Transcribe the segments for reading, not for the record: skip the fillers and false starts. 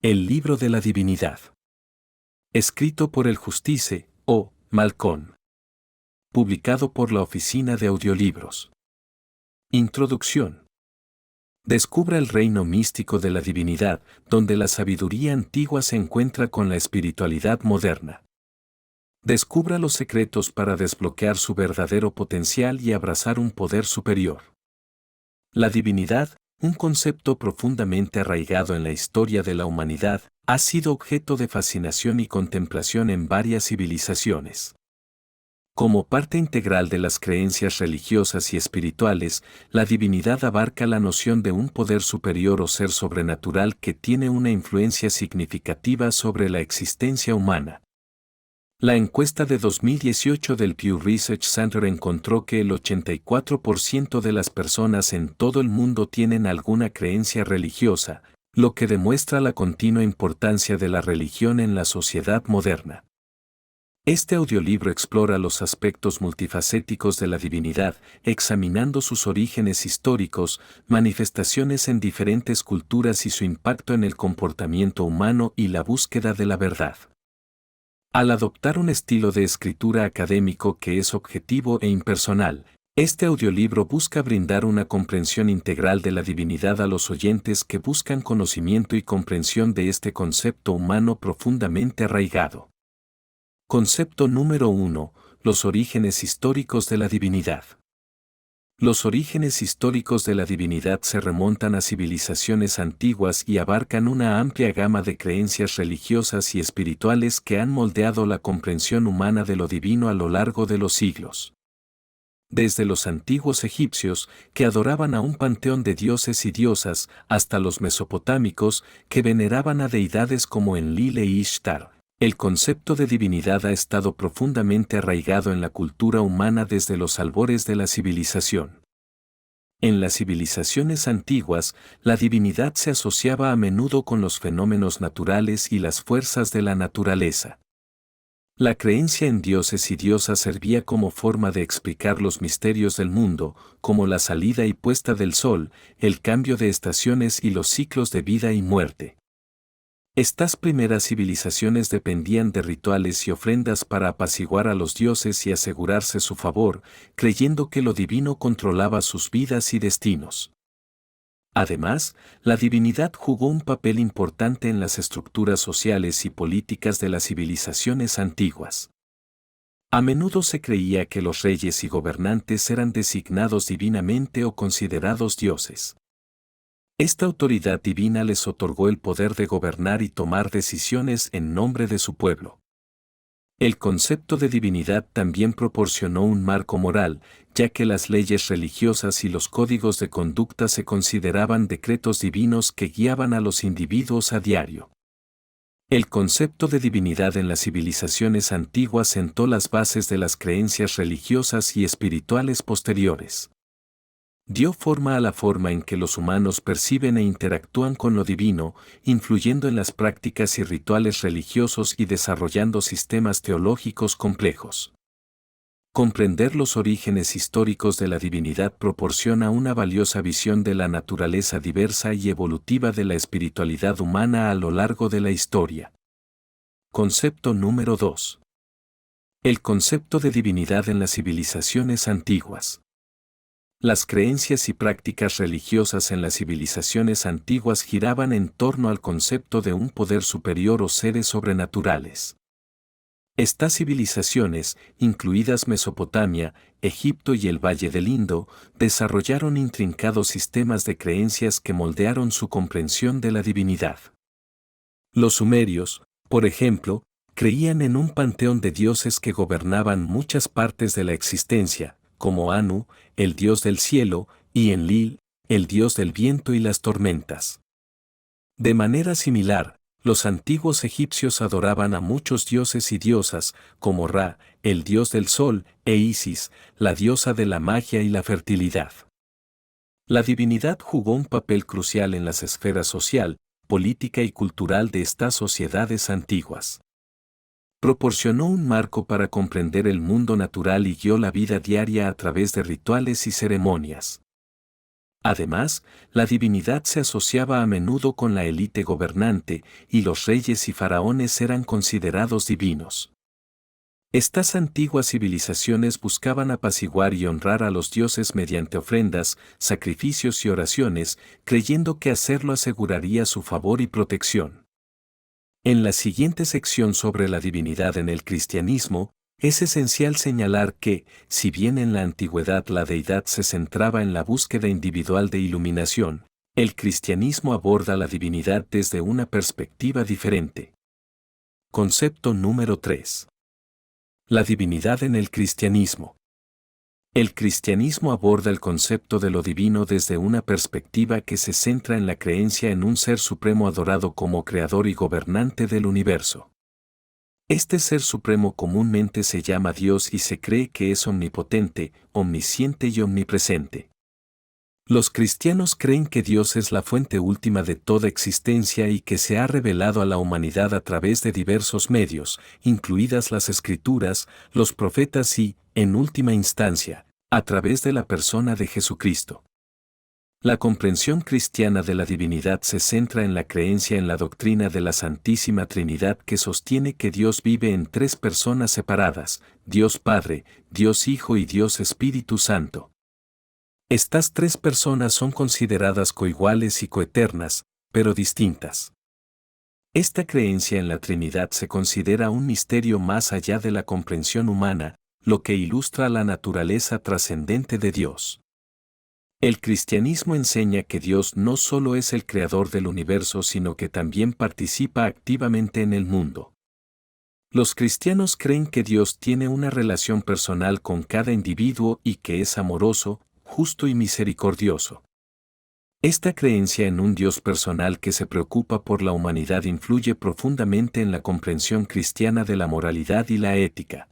El libro de la divinidad. Escrito por el Justice O. Malcón. Publicado por la Oficina de Audiolibros. Introducción. Descubra el reino místico de la divinidad, donde la sabiduría antigua se encuentra con la espiritualidad moderna. Descubra los secretos para desbloquear su verdadero potencial y abrazar un poder superior. La divinidad, un concepto profundamente arraigado en la historia de la humanidad, ha sido objeto de fascinación y contemplación en varias civilizaciones. Como parte integral de las creencias religiosas y espirituales, la divinidad abarca la noción de un poder superior o ser sobrenatural que tiene una influencia significativa sobre la existencia humana. La encuesta de 2018 del Pew Research Center encontró que el 84% de las personas en todo el mundo tienen alguna creencia religiosa, lo que demuestra la continua importancia de la religión en la sociedad moderna. Este audiolibro explora los aspectos multifacéticos de la divinidad, examinando sus orígenes históricos, manifestaciones en diferentes culturas y su impacto en el comportamiento humano y la búsqueda de la verdad. Al adoptar un estilo de escritura académico que es objetivo e impersonal, este audiolibro busca brindar una comprensión integral de la divinidad a los oyentes que buscan conocimiento y comprensión de este concepto humano profundamente arraigado. Concepto número 1. Los orígenes históricos de la divinidad. Los orígenes históricos de la divinidad se remontan a civilizaciones antiguas y abarcan una amplia gama de creencias religiosas y espirituales que han moldeado la comprensión humana de lo divino a lo largo de los siglos. Desde los antiguos egipcios, que adoraban a un panteón de dioses y diosas, hasta los mesopotámicos, que veneraban a deidades como Enlil e Ishtar, el concepto de divinidad ha estado profundamente arraigado en la cultura humana desde los albores de la civilización. En las civilizaciones antiguas, la divinidad se asociaba a menudo con los fenómenos naturales y las fuerzas de la naturaleza. La creencia en dioses y diosas servía como forma de explicar los misterios del mundo, como la salida y puesta del sol, el cambio de estaciones y los ciclos de vida y muerte. Estas primeras civilizaciones dependían de rituales y ofrendas para apaciguar a los dioses y asegurarse su favor, creyendo que lo divino controlaba sus vidas y destinos. Además, la divinidad jugó un papel importante en las estructuras sociales y políticas de las civilizaciones antiguas. A menudo se creía que los reyes y gobernantes eran designados divinamente o considerados dioses. Esta autoridad divina les otorgó el poder de gobernar y tomar decisiones en nombre de su pueblo. El concepto de divinidad también proporcionó un marco moral, ya que las leyes religiosas y los códigos de conducta se consideraban decretos divinos que guiaban a los individuos a diario. El concepto de divinidad en las civilizaciones antiguas sentó las bases de las creencias religiosas y espirituales posteriores. Dio forma a la forma en que los humanos perciben e interactúan con lo divino, influyendo en las prácticas y rituales religiosos y desarrollando sistemas teológicos complejos. Comprender los orígenes históricos de la divinidad proporciona una valiosa visión de la naturaleza diversa y evolutiva de la espiritualidad humana a lo largo de la historia. Concepto número 2. El concepto de divinidad en las civilizaciones antiguas. Las creencias y prácticas religiosas en las civilizaciones antiguas giraban en torno al concepto de un poder superior o seres sobrenaturales. Estas civilizaciones, incluidas Mesopotamia, Egipto y el Valle del Indo, desarrollaron intrincados sistemas de creencias que moldearon su comprensión de la divinidad. Los sumerios, por ejemplo, creían en un panteón de dioses que gobernaban muchas partes de la existencia, como Anu, el dios del cielo, y Enlil, el dios del viento y las tormentas. De manera similar, los antiguos egipcios adoraban a muchos dioses y diosas, como Ra, el dios del sol, e Isis, la diosa de la magia y la fertilidad. La divinidad jugó un papel crucial en las esferas social, política y cultural de estas sociedades antiguas. Proporcionó un marco para comprender el mundo natural y guió la vida diaria a través de rituales y ceremonias. Además, la divinidad se asociaba a menudo con la élite gobernante, y los reyes y faraones eran considerados divinos. Estas antiguas civilizaciones buscaban apaciguar y honrar a los dioses mediante ofrendas, sacrificios y oraciones, creyendo que hacerlo aseguraría su favor y protección. En la siguiente sección sobre la divinidad en el cristianismo, es esencial señalar que, si bien en la antigüedad la deidad se centraba en la búsqueda individual de iluminación, el cristianismo aborda la divinidad desde una perspectiva diferente. Concepto número 3. La divinidad en el cristianismo. El cristianismo aborda el concepto de lo divino desde una perspectiva que se centra en la creencia en un ser supremo adorado como creador y gobernante del universo. Este ser supremo comúnmente se llama Dios y se cree que es omnipotente, omnisciente y omnipresente. Los cristianos creen que Dios es la fuente última de toda existencia y que se ha revelado a la humanidad a través de diversos medios, incluidas las Escrituras, los profetas y, en última instancia, a través de la persona de Jesucristo. La comprensión cristiana de la divinidad se centra en la creencia en la doctrina de la Santísima Trinidad que sostiene que Dios vive en tres personas separadas, Dios Padre, Dios Hijo y Dios Espíritu Santo. Estas tres personas son consideradas coiguales y coeternas, pero distintas. Esta creencia en la Trinidad se considera un misterio más allá de la comprensión humana, lo que ilustra la naturaleza trascendente de Dios. El cristianismo enseña que Dios no solo es el creador del universo, sino que también participa activamente en el mundo. Los cristianos creen que Dios tiene una relación personal con cada individuo y que es amoroso, justo y misericordioso. Esta creencia en un Dios personal que se preocupa por la humanidad influye profundamente en la comprensión cristiana de la moralidad y la ética.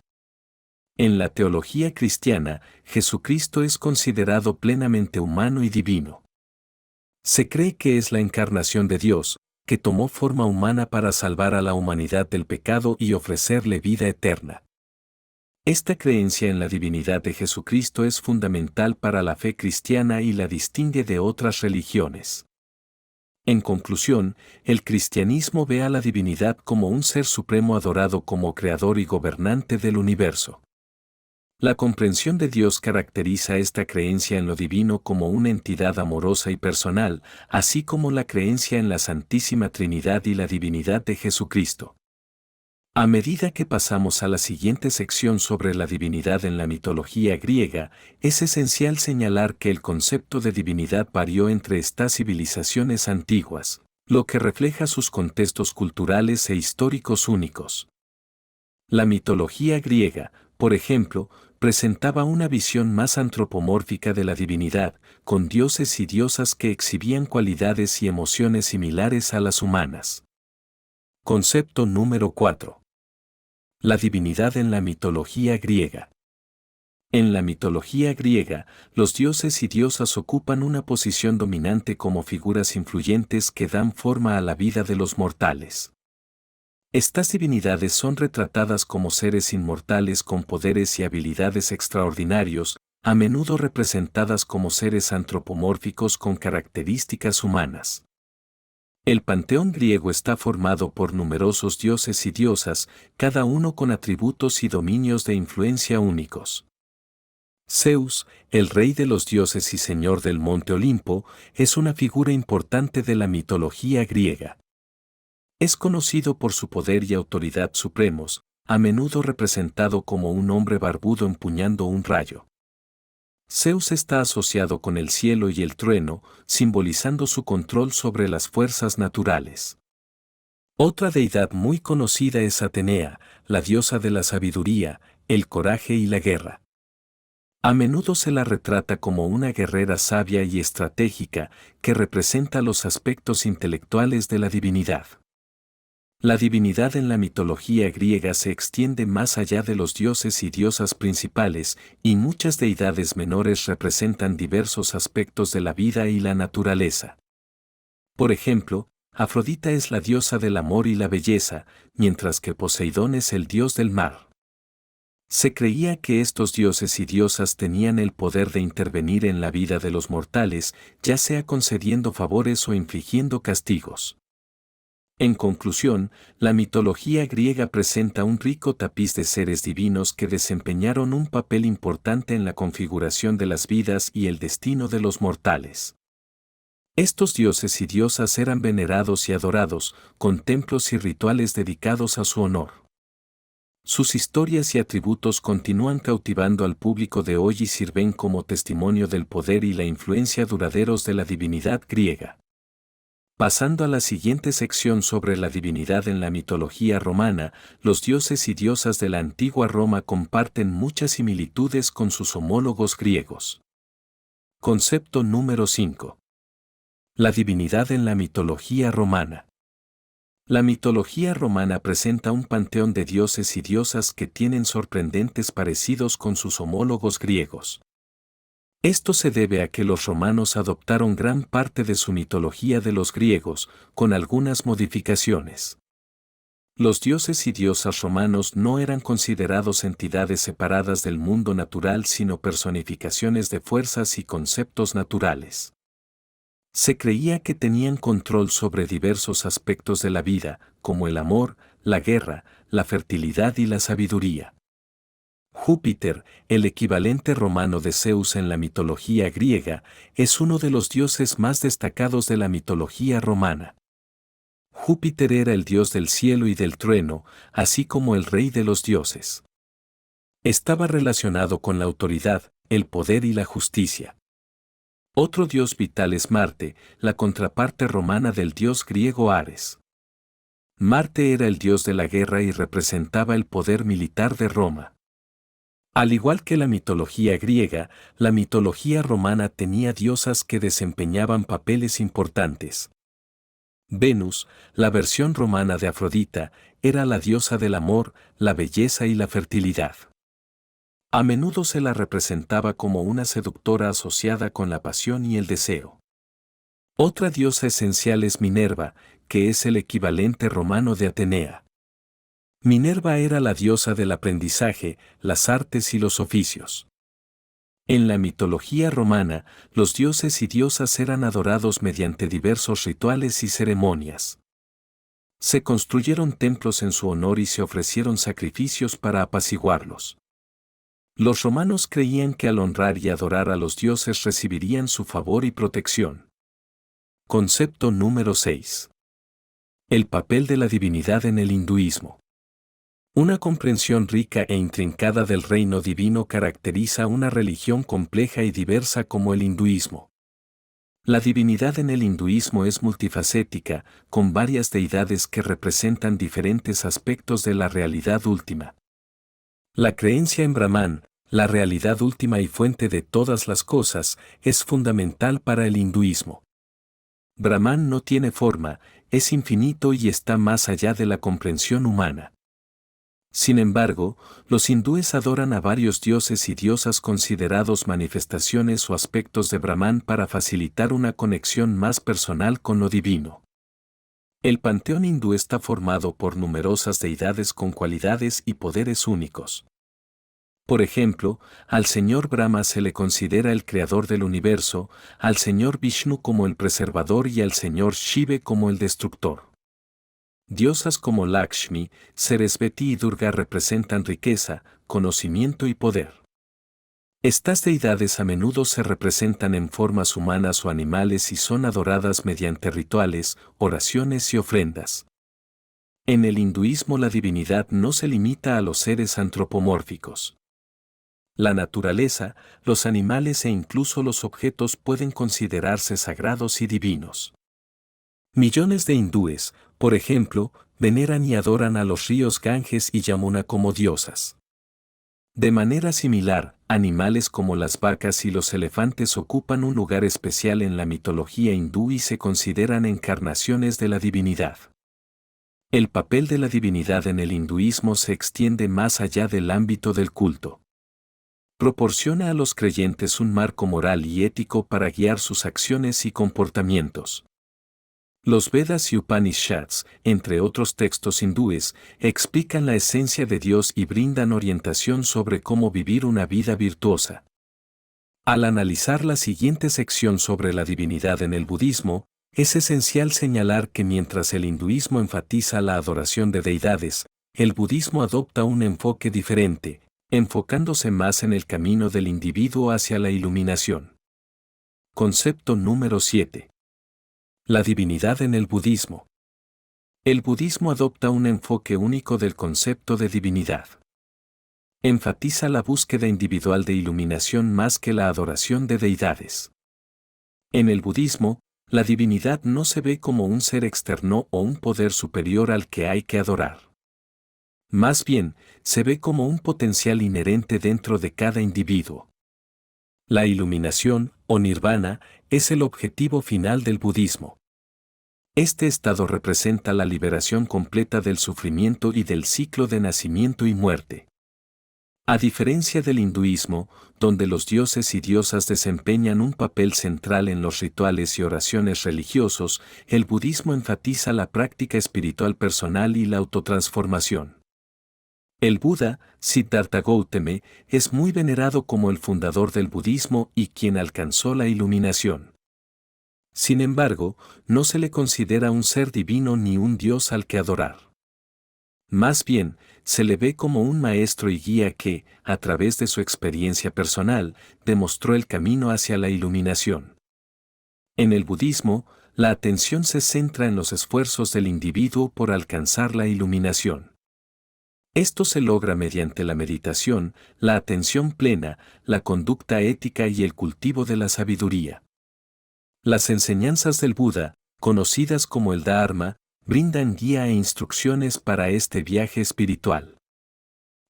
En la teología cristiana, Jesucristo es considerado plenamente humano y divino. Se cree que es la encarnación de Dios, que tomó forma humana para salvar a la humanidad del pecado y ofrecerle vida eterna. Esta creencia en la divinidad de Jesucristo es fundamental para la fe cristiana y la distingue de otras religiones. En conclusión, el cristianismo ve a la divinidad como un ser supremo adorado como creador y gobernante del universo. La comprensión de Dios caracteriza esta creencia en lo divino como una entidad amorosa y personal, así como la creencia en la Santísima Trinidad y la divinidad de Jesucristo. A medida que pasamos a la siguiente sección sobre la divinidad en la mitología griega, es esencial señalar que el concepto de divinidad varió entre estas civilizaciones antiguas, lo que refleja sus contextos culturales e históricos únicos. La mitología griega, por ejemplo, presentaba una visión más antropomórfica de la divinidad, con dioses y diosas que exhibían cualidades y emociones similares a las humanas. Concepto número 4. La divinidad en la mitología griega. En la mitología griega, los dioses y diosas ocupan una posición dominante como figuras influyentes que dan forma a la vida de los mortales. Estas divinidades son retratadas como seres inmortales con poderes y habilidades extraordinarios, a menudo representadas como seres antropomórficos con características humanas. El panteón griego está formado por numerosos dioses y diosas, cada uno con atributos y dominios de influencia únicos. Zeus, el rey de los dioses y señor del monte Olimpo, es una figura importante de la mitología griega. Es conocido por su poder y autoridad supremos, a menudo representado como un hombre barbudo empuñando un rayo. Zeus está asociado con el cielo y el trueno, simbolizando su control sobre las fuerzas naturales. Otra deidad muy conocida es Atenea, la diosa de la sabiduría, el coraje y la guerra. A menudo se la retrata como una guerrera sabia y estratégica que representa los aspectos intelectuales de la divinidad. La divinidad en la mitología griega se extiende más allá de los dioses y diosas principales, y muchas deidades menores representan diversos aspectos de la vida y la naturaleza. Por ejemplo, Afrodita es la diosa del amor y la belleza, mientras que Poseidón es el dios del mar. Se creía que estos dioses y diosas tenían el poder de intervenir en la vida de los mortales, ya sea concediendo favores o infligiendo castigos. En conclusión, la mitología griega presenta un rico tapiz de seres divinos que desempeñaron un papel importante en la configuración de las vidas y el destino de los mortales. Estos dioses y diosas eran venerados y adorados, con templos y rituales dedicados a su honor. Sus historias y atributos continúan cautivando al público de hoy y sirven como testimonio del poder y la influencia duraderos de la divinidad griega. Pasando a la siguiente sección sobre la divinidad en la mitología romana, los dioses y diosas de la antigua Roma comparten muchas similitudes con sus homólogos griegos. Concepto número 5. La divinidad en la mitología romana. La mitología romana presenta un panteón de dioses y diosas que tienen sorprendentes parecidos con sus homólogos griegos. Esto se debe a que los romanos adoptaron gran parte de su mitología de los griegos, con algunas modificaciones. Los dioses y diosas romanos no eran considerados entidades separadas del mundo natural sino personificaciones de fuerzas y conceptos naturales. Se creía que tenían control sobre diversos aspectos de la vida, como el amor, la guerra, la fertilidad y la sabiduría. Júpiter, el equivalente romano de Zeus en la mitología griega, es uno de los dioses más destacados de la mitología romana. Júpiter era el dios del cielo y del trueno, así como el rey de los dioses. Estaba relacionado con la autoridad, el poder y la justicia. Otro dios vital es Marte, la contraparte romana del dios griego Ares. Marte era el dios de la guerra y representaba el poder militar de Roma. Al igual que la mitología griega, la mitología romana tenía diosas que desempeñaban papeles importantes. Venus, la versión romana de Afrodita, era la diosa del amor, la belleza y la fertilidad. A menudo se la representaba como una seductora asociada con la pasión y el deseo. Otra diosa esencial es Minerva, que es el equivalente romano de Atenea. Minerva era la diosa del aprendizaje, las artes y los oficios. En la mitología romana, los dioses y diosas eran adorados mediante diversos rituales y ceremonias. Se construyeron templos en su honor y se ofrecieron sacrificios para apaciguarlos. Los romanos creían que al honrar y adorar a los dioses recibirían su favor y protección. Concepto número 6. El papel de la divinidad en el hinduismo. Una comprensión rica e intrincada del reino divino caracteriza una religión compleja y diversa como el hinduismo. La divinidad en el hinduismo es multifacética, con varias deidades que representan diferentes aspectos de la realidad última. La creencia en Brahman, la realidad última y fuente de todas las cosas, es fundamental para el hinduismo. Brahman no tiene forma, es infinito y está más allá de la comprensión humana. Sin embargo, los hindúes adoran a varios dioses y diosas considerados manifestaciones o aspectos de Brahman para facilitar una conexión más personal con lo divino. El panteón hindú está formado por numerosas deidades con cualidades y poderes únicos. Por ejemplo, al señor Brahma se le considera el creador del universo, al señor Vishnu como el preservador y al señor Shiva como el destructor. Diosas como Lakshmi, Sarasvati y Durga representan riqueza, conocimiento y poder. Estas deidades a menudo se representan en formas humanas o animales y son adoradas mediante rituales, oraciones y ofrendas. En el hinduismo la divinidad no se limita a los seres antropomórficos. La naturaleza, los animales e incluso los objetos pueden considerarse sagrados y divinos. Millones de hindúes, por ejemplo, veneran y adoran a los ríos Ganges y Yamuna como diosas. De manera similar, animales como las vacas y los elefantes ocupan un lugar especial en la mitología hindú y se consideran encarnaciones de la divinidad. El papel de la divinidad en el hinduismo se extiende más allá del ámbito del culto. Proporciona a los creyentes un marco moral y ético para guiar sus acciones y comportamientos. Los Vedas y Upanishads, entre otros textos hindúes, explican la esencia de Dios y brindan orientación sobre cómo vivir una vida virtuosa. Al analizar la siguiente sección sobre la divinidad en el budismo, es esencial señalar que mientras el hinduismo enfatiza la adoración de deidades, el budismo adopta un enfoque diferente, enfocándose más en el camino del individuo hacia la iluminación. Concepto número 7. La divinidad en el budismo. El budismo adopta un enfoque único del concepto de divinidad. Enfatiza la búsqueda individual de iluminación más que la adoración de deidades. En el budismo, la divinidad no se ve como un ser externo o un poder superior al que hay que adorar. Más bien, se ve como un potencial inherente dentro de cada individuo. La iluminación, o nirvana, es el objetivo final del budismo. Este estado representa la liberación completa del sufrimiento y del ciclo de nacimiento y muerte. A diferencia del hinduismo, donde los dioses y diosas desempeñan un papel central en los rituales y oraciones religiosos, el budismo enfatiza la práctica espiritual personal y la autotransformación. El Buda, Siddhartha Gautama, es muy venerado como el fundador del budismo y quien alcanzó la iluminación. Sin embargo, no se le considera un ser divino ni un dios al que adorar. Más bien, se le ve como un maestro y guía que, a través de su experiencia personal, demostró el camino hacia la iluminación. En el budismo, la atención se centra en los esfuerzos del individuo por alcanzar la iluminación. Esto se logra mediante la meditación, la atención plena, la conducta ética y el cultivo de la sabiduría. Las enseñanzas del Buda, conocidas como el Dharma, brindan guía e instrucciones para este viaje espiritual.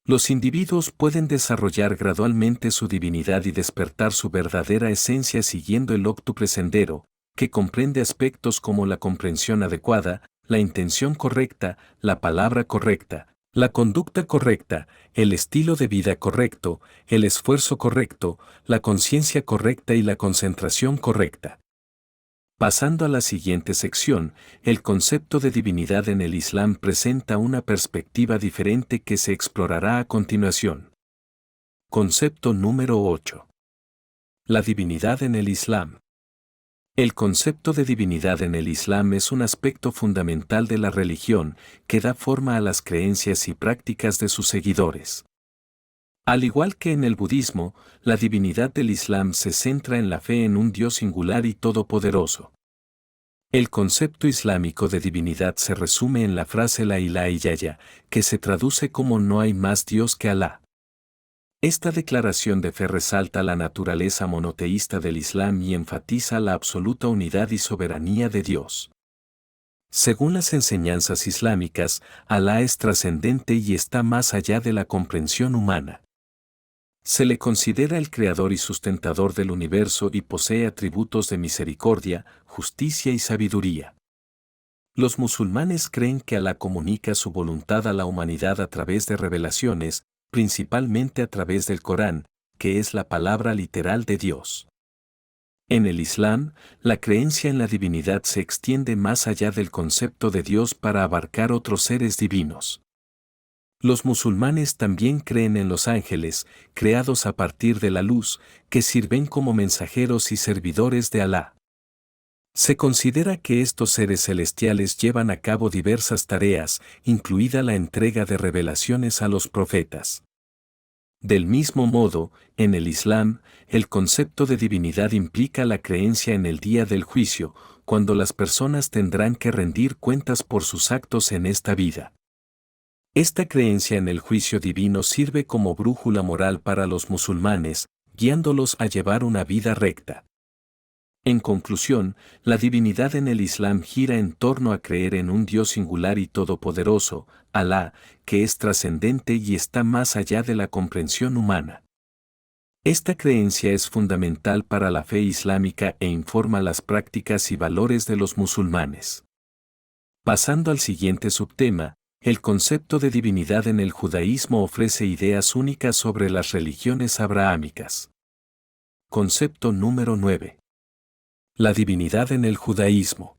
Los individuos pueden desarrollar gradualmente su divinidad y despertar su verdadera esencia siguiendo el óctuple sendero, que comprende aspectos como la comprensión adecuada, la intención correcta, la palabra correcta, la conducta correcta, el estilo de vida correcto, el esfuerzo correcto, la conciencia correcta y la concentración correcta. Pasando a la siguiente sección, el concepto de divinidad en el Islam presenta una perspectiva diferente que se explorará a continuación. Concepto número 8. La divinidad en el Islam. El concepto de divinidad en el Islam es un aspecto fundamental de la religión que da forma a las creencias y prácticas de sus seguidores. Al igual que en el budismo, la divinidad del Islam se centra en la fe en un Dios singular y todopoderoso. El concepto islámico de divinidad se resume en la frase La ilaha illallah, que se traduce como no hay más Dios que Alá. Esta declaración de fe resalta la naturaleza monoteísta del Islam y enfatiza la absoluta unidad y soberanía de Dios. Según las enseñanzas islámicas, Alá es trascendente y está más allá de la comprensión humana. Se le considera el creador y sustentador del universo y posee atributos de misericordia, justicia y sabiduría. Los musulmanes creen que Alá comunica su voluntad a la humanidad a través de revelaciones, principalmente a través del Corán, que es la palabra literal de Dios. En el Islam, la creencia en la divinidad se extiende más allá del concepto de Dios para abarcar otros seres divinos. Los musulmanes también creen en los ángeles, creados a partir de la luz, que sirven como mensajeros y servidores de Alá. Se considera que estos seres celestiales llevan a cabo diversas tareas, incluida la entrega de revelaciones a los profetas. Del mismo modo, en el Islam, el concepto de divinidad implica la creencia en el día del juicio, cuando las personas tendrán que rendir cuentas por sus actos en esta vida. Esta creencia en el juicio divino sirve como brújula moral para los musulmanes, guiándolos a llevar una vida recta. En conclusión, la divinidad en el Islam gira en torno a creer en un Dios singular y todopoderoso, Alá, que es trascendente y está más allá de la comprensión humana. Esta creencia es fundamental para la fe islámica e informa las prácticas y valores de los musulmanes. Pasando al siguiente subtema, el concepto de divinidad en el judaísmo ofrece ideas únicas sobre las religiones abrahámicas. Concepto número 9. La divinidad en el judaísmo.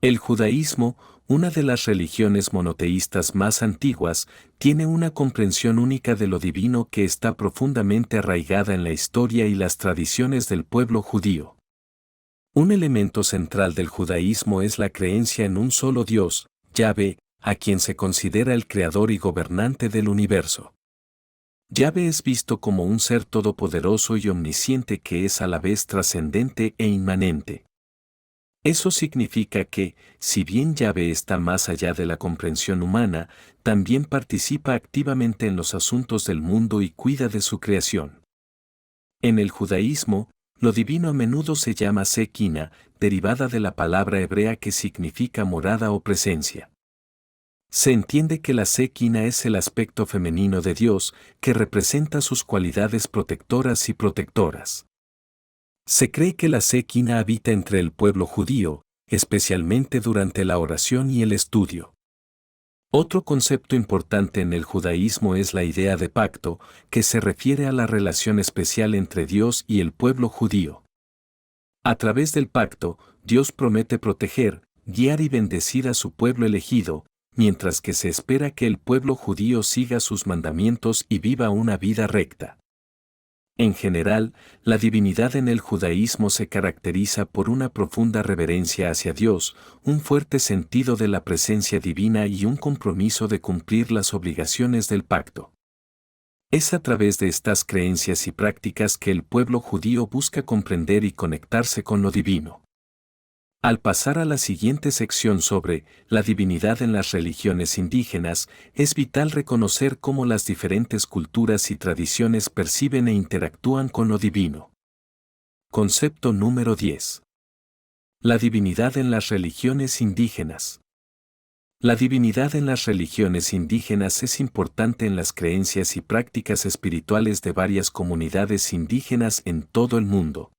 El judaísmo, una de las religiones monoteístas más antiguas, tiene una comprensión única de lo divino que está profundamente arraigada en la historia y las tradiciones del pueblo judío. Un elemento central del judaísmo es la creencia en un solo Dios, Yahvé, a quien se considera el creador y gobernante del universo. Yahvé es visto como un ser todopoderoso y omnisciente que es a la vez trascendente e inmanente. Eso significa que, si bien Yahvé está más allá de la comprensión humana, también participa activamente en los asuntos del mundo y cuida de su creación. En el judaísmo, lo divino a menudo se llama Sekina, derivada de la palabra hebrea que significa morada o presencia. Se entiende que la Sekina es el aspecto femenino de Dios, que representa sus cualidades protectoras y protectoras. Se cree que la Sekina habita entre el pueblo judío, especialmente durante la oración y el estudio. Otro concepto importante en el judaísmo es la idea de pacto, que se refiere a la relación especial entre Dios y el pueblo judío. A través del pacto, Dios promete proteger, guiar y bendecir a su pueblo elegido, mientras que se espera que el pueblo judío siga sus mandamientos y viva una vida recta. En general, la divinidad en el judaísmo se caracteriza por una profunda reverencia hacia Dios, un fuerte sentido de la presencia divina y un compromiso de cumplir las obligaciones del pacto. Es a través de estas creencias y prácticas que el pueblo judío busca comprender y conectarse con lo divino. Al pasar a la siguiente sección sobre la divinidad en las religiones indígenas, es vital reconocer cómo las diferentes culturas y tradiciones perciben e interactúan con lo divino. Concepto número 10. La divinidad en las religiones indígenas. La divinidad en las religiones indígenas es importante en las creencias y prácticas espirituales de varias comunidades indígenas en todo el mundo.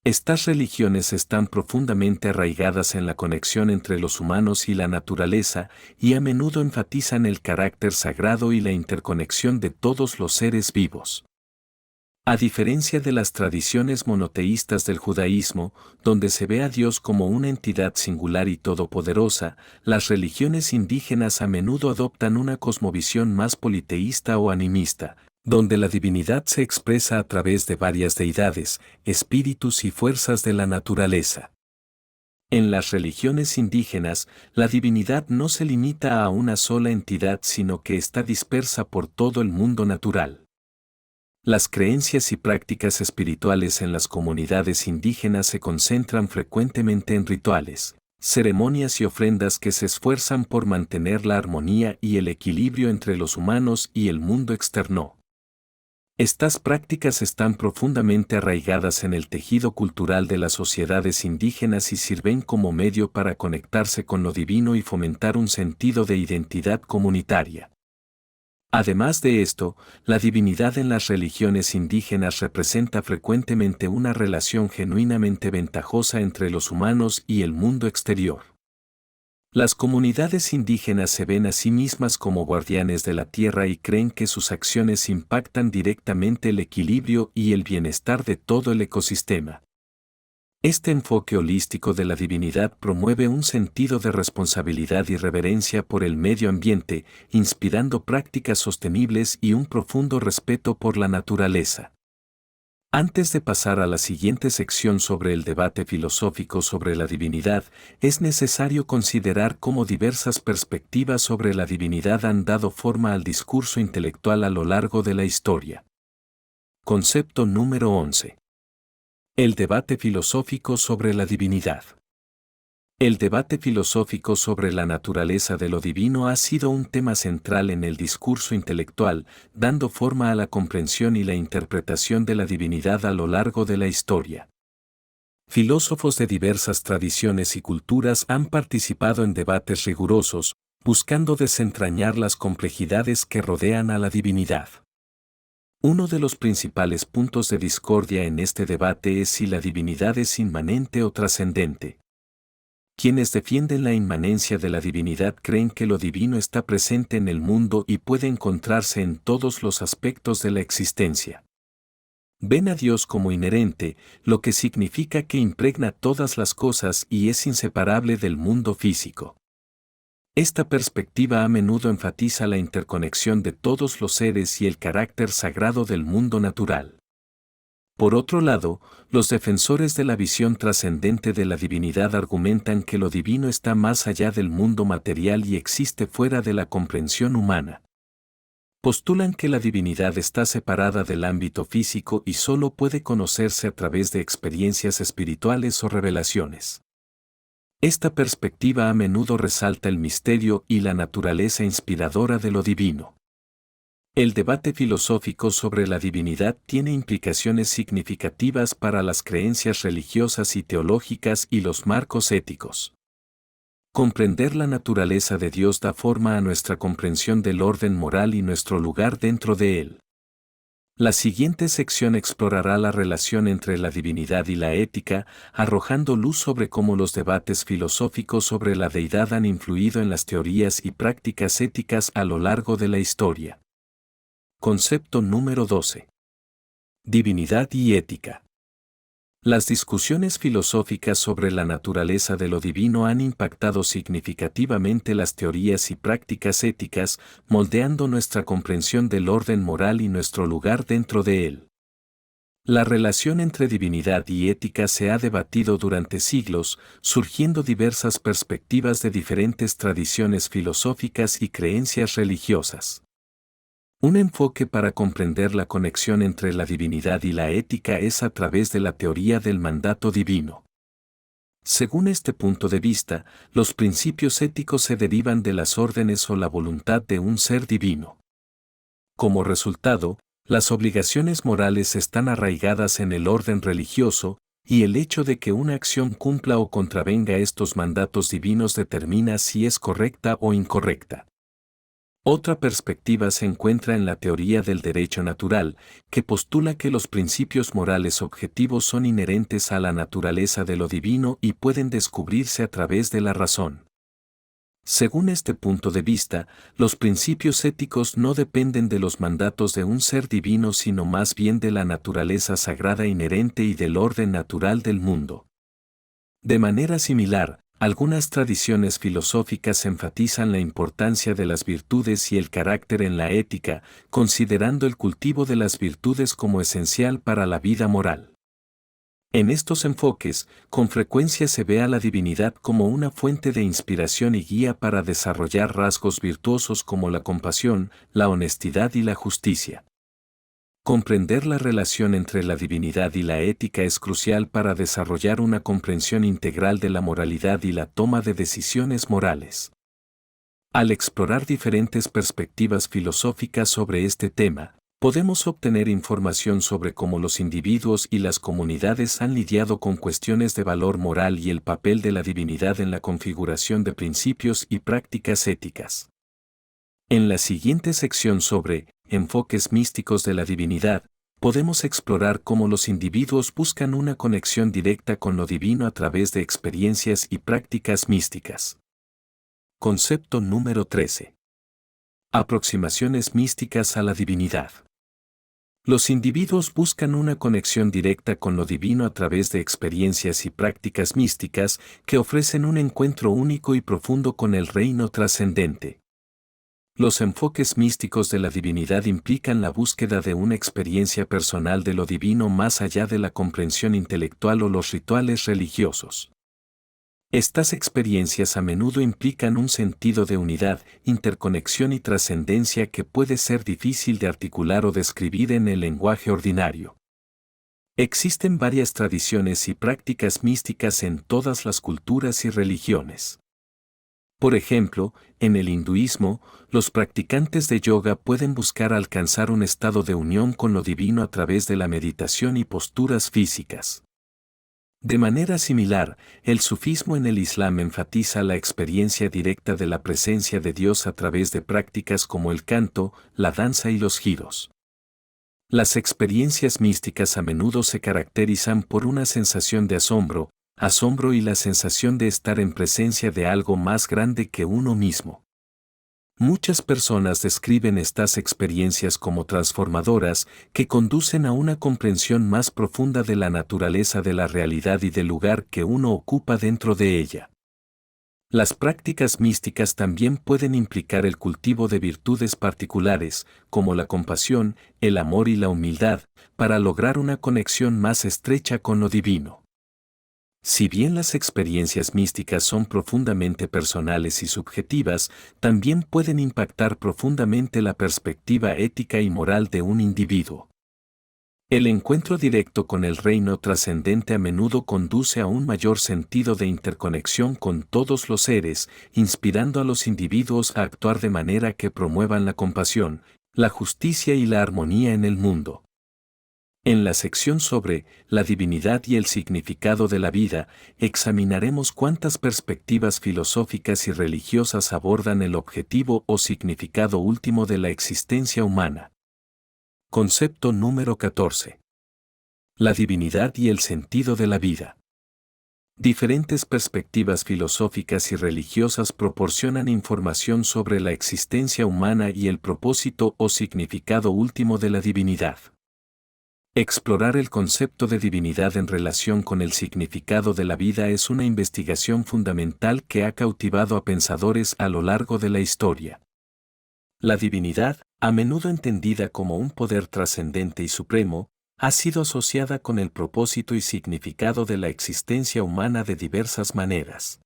Estas religiones están profundamente arraigadas en la conexión entre los humanos y la naturaleza y a menudo enfatizan el carácter sagrado y la interconexión de todos los seres vivos. A diferencia de las tradiciones monoteístas del judaísmo, donde se ve a Dios como una entidad singular y todopoderosa, las religiones indígenas a menudo adoptan una cosmovisión más politeísta o animista, donde la divinidad se expresa a través de varias deidades, espíritus y fuerzas de la naturaleza. En las religiones indígenas, la divinidad no se limita a una sola entidad, sino que está dispersa por todo el mundo natural. Las creencias y prácticas espirituales en las comunidades indígenas se concentran frecuentemente en rituales, ceremonias y ofrendas que se esfuerzan por mantener la armonía y el equilibrio entre los humanos y el mundo externo. Estas prácticas están profundamente arraigadas en el tejido cultural de las sociedades indígenas y sirven como medio para conectarse con lo divino y fomentar un sentido de identidad comunitaria. Además de esto, la divinidad en las religiones indígenas representa frecuentemente una relación genuinamente ventajosa entre los humanos y el mundo exterior. Las comunidades indígenas se ven a sí mismas como guardianes de la tierra y creen que sus acciones impactan directamente el equilibrio y el bienestar de todo el ecosistema. Este enfoque holístico de la divinidad promueve un sentido de responsabilidad y reverencia por el medio ambiente, inspirando prácticas sostenibles y un profundo respeto por la naturaleza. Antes de pasar a la siguiente sección sobre el debate filosófico sobre la divinidad, es necesario considerar cómo diversas perspectivas sobre la divinidad han dado forma al discurso intelectual a lo largo de la historia. Concepto número 11. El debate filosófico sobre la divinidad. El debate filosófico sobre la naturaleza de lo divino ha sido un tema central en el discurso intelectual, dando forma a la comprensión y la interpretación de la divinidad a lo largo de la historia. Filósofos de diversas tradiciones y culturas han participado en debates rigurosos, buscando desentrañar las complejidades que rodean a la divinidad. Uno de los principales puntos de discordia en este debate es si la divinidad es inmanente o trascendente. Quienes defienden la inmanencia de la divinidad creen que lo divino está presente en el mundo y puede encontrarse en todos los aspectos de la existencia. Ven a Dios como inherente, lo que significa que impregna todas las cosas y es inseparable del mundo físico. Esta perspectiva a menudo enfatiza la interconexión de todos los seres y el carácter sagrado del mundo natural. Por otro lado, los defensores de la visión trascendente de la divinidad argumentan que lo divino está más allá del mundo material y existe fuera de la comprensión humana. Postulan que la divinidad está separada del ámbito físico y solo puede conocerse a través de experiencias espirituales o revelaciones. Esta perspectiva a menudo resalta el misterio y la naturaleza inspiradora de lo divino. El debate filosófico sobre la divinidad tiene implicaciones significativas para las creencias religiosas y teológicas y los marcos éticos. Comprender la naturaleza de Dios da forma a nuestra comprensión del orden moral y nuestro lugar dentro de él. La siguiente sección explorará la relación entre la divinidad y la ética, arrojando luz sobre cómo los debates filosóficos sobre la deidad han influido en las teorías y prácticas éticas a lo largo de la historia. Concepto número 12. Divinidad y ética. Las discusiones filosóficas sobre la naturaleza de lo divino han impactado significativamente las teorías y prácticas éticas, moldeando nuestra comprensión del orden moral y nuestro lugar dentro de él. La relación entre divinidad y ética se ha debatido durante siglos, surgiendo diversas perspectivas de diferentes tradiciones filosóficas y creencias religiosas. Un enfoque para comprender la conexión entre la divinidad y la ética es a través de la teoría del mandato divino. Según este punto de vista, los principios éticos se derivan de las órdenes o la voluntad de un ser divino. Como resultado, las obligaciones morales están arraigadas en el orden religioso, y el hecho de que una acción cumpla o contravenga estos mandatos divinos determina si es correcta o incorrecta. Otra perspectiva se encuentra en la teoría del derecho natural, que postula que los principios morales objetivos son inherentes a la naturaleza de lo divino y pueden descubrirse a través de la razón. Según este punto de vista, los principios éticos no dependen de los mandatos de un ser divino sino más bien de la naturaleza sagrada inherente y del orden natural del mundo. De manera similar, algunas tradiciones filosóficas enfatizan la importancia de las virtudes y el carácter en la ética, considerando el cultivo de las virtudes como esencial para la vida moral. En estos enfoques, con frecuencia se ve a la divinidad como una fuente de inspiración y guía para desarrollar rasgos virtuosos como la compasión, la honestidad y la justicia. Comprender la relación entre la divinidad y la ética es crucial para desarrollar una comprensión integral de la moralidad y la toma de decisiones morales. Al explorar diferentes perspectivas filosóficas sobre este tema, podemos obtener información sobre cómo los individuos y las comunidades han lidiado con cuestiones de valor moral y el papel de la divinidad en la configuración de principios y prácticas éticas. En la siguiente sección sobre enfoques místicos de la divinidad, podemos explorar cómo los individuos buscan una conexión directa con lo divino a través de experiencias y prácticas místicas. Concepto número 13. Aproximaciones místicas a la divinidad. Los individuos buscan una conexión directa con lo divino a través de experiencias y prácticas místicas que ofrecen un encuentro único y profundo con el reino trascendente. Los enfoques místicos de la divinidad implican la búsqueda de una experiencia personal de lo divino más allá de la comprensión intelectual o los rituales religiosos. Estas experiencias a menudo implican un sentido de unidad, interconexión y trascendencia que puede ser difícil de articular o describir en el lenguaje ordinario. Existen varias tradiciones y prácticas místicas en todas las culturas y religiones. Por ejemplo, en el hinduismo, los practicantes de yoga pueden buscar alcanzar un estado de unión con lo divino a través de la meditación y posturas físicas. De manera similar, el sufismo en el Islam enfatiza la experiencia directa de la presencia de Dios a través de prácticas como el canto, la danza y los giros. Las experiencias místicas a menudo se caracterizan por una sensación de asombro y la sensación de estar en presencia de algo más grande que uno mismo. Muchas personas describen estas experiencias como transformadoras que conducen a una comprensión más profunda de la naturaleza de la realidad y del lugar que uno ocupa dentro de ella. Las prácticas místicas también pueden implicar el cultivo de virtudes particulares, como la compasión, el amor y la humildad, para lograr una conexión más estrecha con lo divino. Si bien las experiencias místicas son profundamente personales y subjetivas, también pueden impactar profundamente la perspectiva ética y moral de un individuo. El encuentro directo con el reino trascendente a menudo conduce a un mayor sentido de interconexión con todos los seres, inspirando a los individuos a actuar de manera que promuevan la compasión, la justicia y la armonía en el mundo. En la sección sobre la divinidad y el significado de la vida, examinaremos cuántas perspectivas filosóficas y religiosas abordan el objetivo o significado último de la existencia humana. Concepto número 14. La divinidad y el sentido de la vida. Diferentes perspectivas filosóficas y religiosas proporcionan información sobre la existencia humana y el propósito o significado último de la divinidad. Explorar el concepto de divinidad en relación con el significado de la vida es una investigación fundamental que ha cautivado a pensadores a lo largo de la historia. La divinidad, a menudo entendida como un poder trascendente y supremo, ha sido asociada con el propósito y significado de la existencia humana de diversas maneras.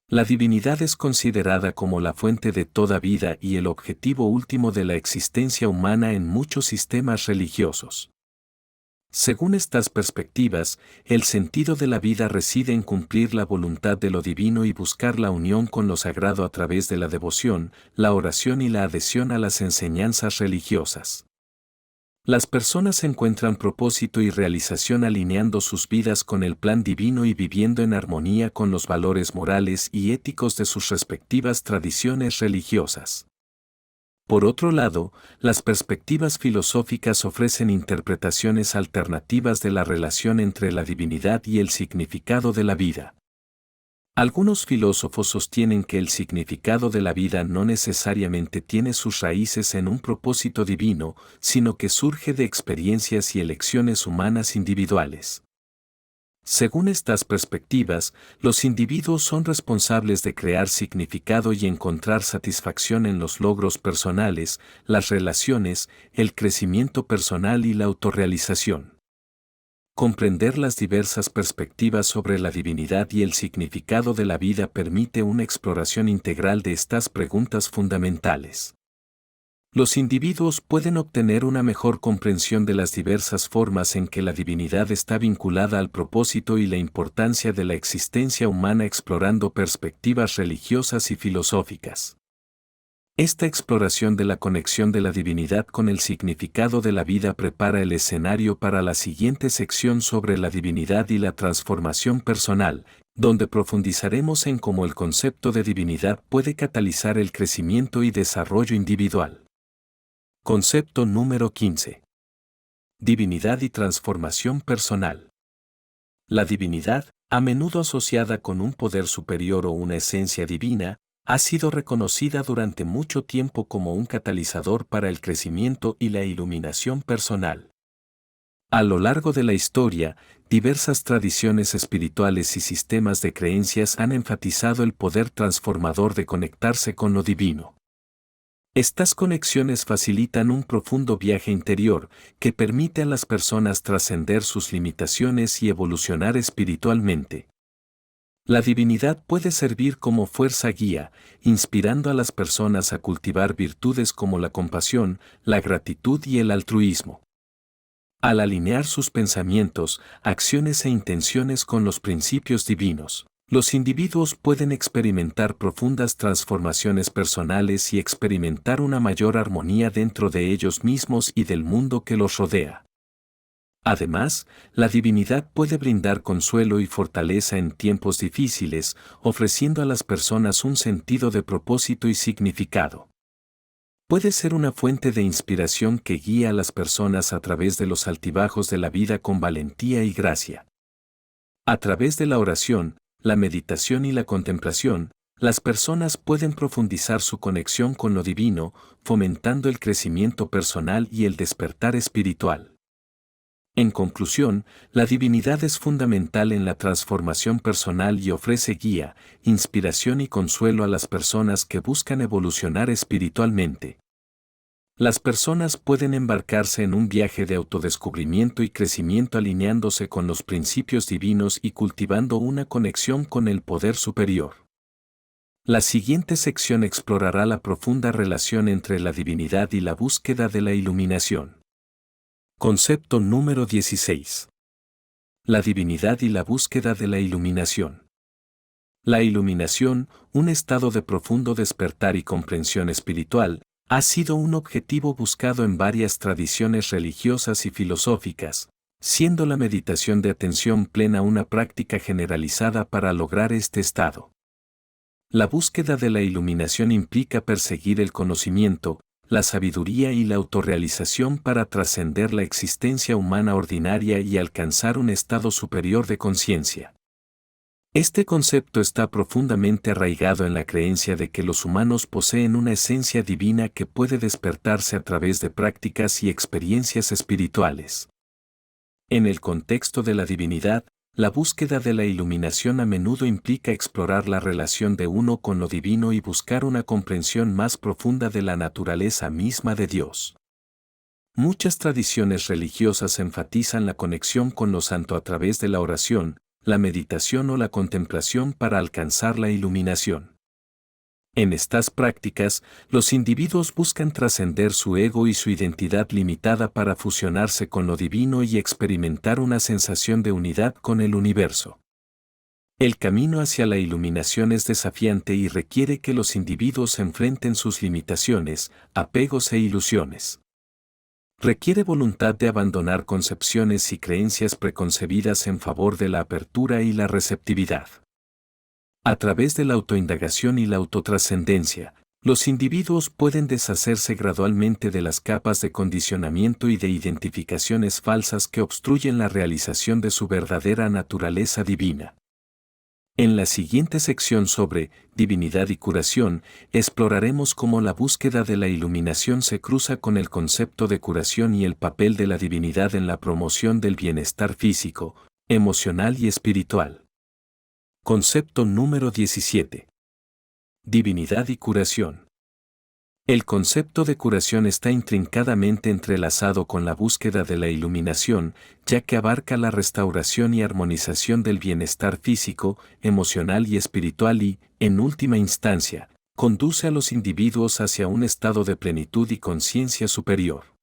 La divinidad es considerada como la fuente de toda vida y el objetivo último de la existencia humana en muchos sistemas religiosos. Según estas perspectivas, el sentido de la vida reside en cumplir la voluntad de lo divino y buscar la unión con lo sagrado a través de la devoción, la oración y la adhesión a las enseñanzas religiosas. Las personas encuentran propósito y realización alineando sus vidas con el plan divino y viviendo en armonía con los valores morales y éticos de sus respectivas tradiciones religiosas. Por otro lado, las perspectivas filosóficas ofrecen interpretaciones alternativas de la relación entre la divinidad y el significado de la vida. Algunos filósofos sostienen que el significado de la vida no necesariamente tiene sus raíces en un propósito divino, sino que surge de experiencias y elecciones humanas individuales. Según estas perspectivas, los individuos son responsables de crear significado y encontrar satisfacción en los logros personales, las relaciones, el crecimiento personal y la autorrealización. Comprender las diversas perspectivas sobre la divinidad y el significado de la vida permite una exploración integral de estas preguntas fundamentales. Los individuos pueden obtener una mejor comprensión de las diversas formas en que la divinidad está vinculada al propósito y la importancia de la existencia humana explorando perspectivas religiosas y filosóficas. Esta exploración de la conexión de la divinidad con el significado de la vida prepara el escenario para la siguiente sección sobre la divinidad y la transformación personal, donde profundizaremos en cómo el concepto de divinidad puede catalizar el crecimiento y desarrollo individual. Concepto número 15. Divinidad y transformación personal. La divinidad, a menudo asociada con un poder superior o una esencia divina, ha sido reconocida durante mucho tiempo como un catalizador para el crecimiento y la iluminación personal. A lo largo de la historia, diversas tradiciones espirituales y sistemas de creencias han enfatizado el poder transformador de conectarse con lo divino. Estas conexiones facilitan un profundo viaje interior que permite a las personas trascender sus limitaciones y evolucionar espiritualmente. La divinidad puede servir como fuerza guía, inspirando a las personas a cultivar virtudes como la compasión, la gratitud y el altruismo. Al alinear sus pensamientos, acciones e intenciones con los principios divinos, los individuos pueden experimentar profundas transformaciones personales y experimentar una mayor armonía dentro de ellos mismos y del mundo que los rodea. Además, la divinidad puede brindar consuelo y fortaleza en tiempos difíciles, ofreciendo a las personas un sentido de propósito y significado. Puede ser una fuente de inspiración que guía a las personas a través de los altibajos de la vida con valentía y gracia. A través de la oración, la meditación y la contemplación, las personas pueden profundizar su conexión con lo divino, fomentando el crecimiento personal y el despertar espiritual. En conclusión, la divinidad es fundamental en la transformación personal y ofrece guía, inspiración y consuelo a las personas que buscan evolucionar espiritualmente. Las personas pueden embarcarse en un viaje de autodescubrimiento y crecimiento alineándose con los principios divinos y cultivando una conexión con el poder superior. La siguiente sección explorará la profunda relación entre la divinidad y la búsqueda de la iluminación. Concepto número 16. La divinidad y la búsqueda de la iluminación. La iluminación, un estado de profundo despertar y comprensión espiritual, ha sido un objetivo buscado en varias tradiciones religiosas y filosóficas, siendo la meditación de atención plena una práctica generalizada para lograr este estado. La búsqueda de la iluminación implica perseguir el conocimiento, la sabiduría y la autorrealización para trascender la existencia humana ordinaria y alcanzar un estado superior de conciencia. Este concepto está profundamente arraigado en la creencia de que los humanos poseen una esencia divina que puede despertarse a través de prácticas y experiencias espirituales. En el contexto de la divinidad, la búsqueda de la iluminación a menudo implica explorar la relación de uno con lo divino y buscar una comprensión más profunda de la naturaleza misma de Dios. Muchas tradiciones religiosas enfatizan la conexión con lo santo a través de la oración, la meditación o la contemplación para alcanzar la iluminación. En estas prácticas, los individuos buscan trascender su ego y su identidad limitada para fusionarse con lo divino y experimentar una sensación de unidad con el universo. El camino hacia la iluminación es desafiante y requiere que los individuos enfrenten sus limitaciones, apegos e ilusiones. Requiere voluntad de abandonar concepciones y creencias preconcebidas en favor de la apertura y la receptividad. A través de la autoindagación y la autotrascendencia, los individuos pueden deshacerse gradualmente de las capas de condicionamiento y de identificaciones falsas que obstruyen la realización de su verdadera naturaleza divina. En la siguiente sección sobre divinidad y curación, exploraremos cómo la búsqueda de la iluminación se cruza con el concepto de curación y el papel de la divinidad en la promoción del bienestar físico, emocional y espiritual. Concepto número 17. Divinidad y curación. El concepto de curación está intrincadamente entrelazado con la búsqueda de la iluminación, ya que abarca la restauración y armonización del bienestar físico, emocional y espiritual y, en última instancia, conduce a los individuos hacia un estado de plenitud y conciencia superior.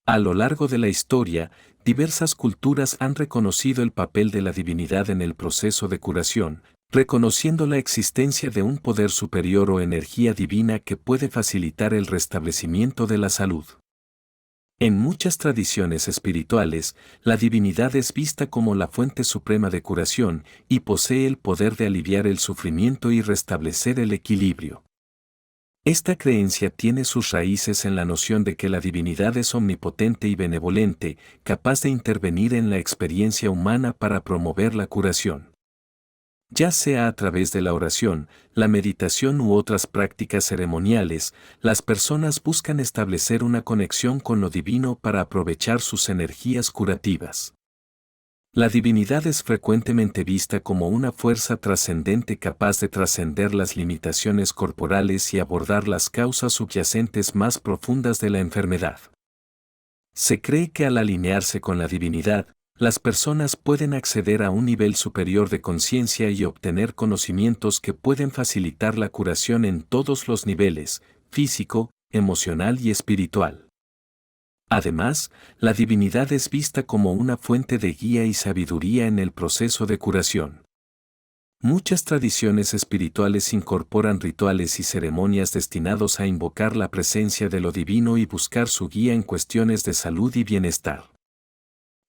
A lo largo de la historia, diversas culturas han reconocido el papel de la divinidad en el proceso de curación, reconociendo la existencia de un poder superior o energía divina que puede facilitar el restablecimiento de la salud. En muchas tradiciones espirituales, la divinidad es vista como la fuente suprema de curación y posee el poder de aliviar el sufrimiento y restablecer el equilibrio. Esta creencia tiene sus raíces en la noción de que la divinidad es omnipotente y benevolente, capaz de intervenir en la experiencia humana para promover la curación. Ya sea a través de la oración, la meditación u otras prácticas ceremoniales, las personas buscan establecer una conexión con lo divino para aprovechar sus energías curativas. La divinidad es frecuentemente vista como una fuerza trascendente capaz de trascender las limitaciones corporales y abordar las causas subyacentes más profundas de la enfermedad. Se cree que al alinearse con la divinidad, las personas pueden acceder a un nivel superior de conciencia y obtener conocimientos que pueden facilitar la curación en todos los niveles, físico, emocional y espiritual. Además, la divinidad es vista como una fuente de guía y sabiduría en el proceso de curación. Muchas tradiciones espirituales incorporan rituales y ceremonias destinados a invocar la presencia de lo divino y buscar su guía en cuestiones de salud y bienestar.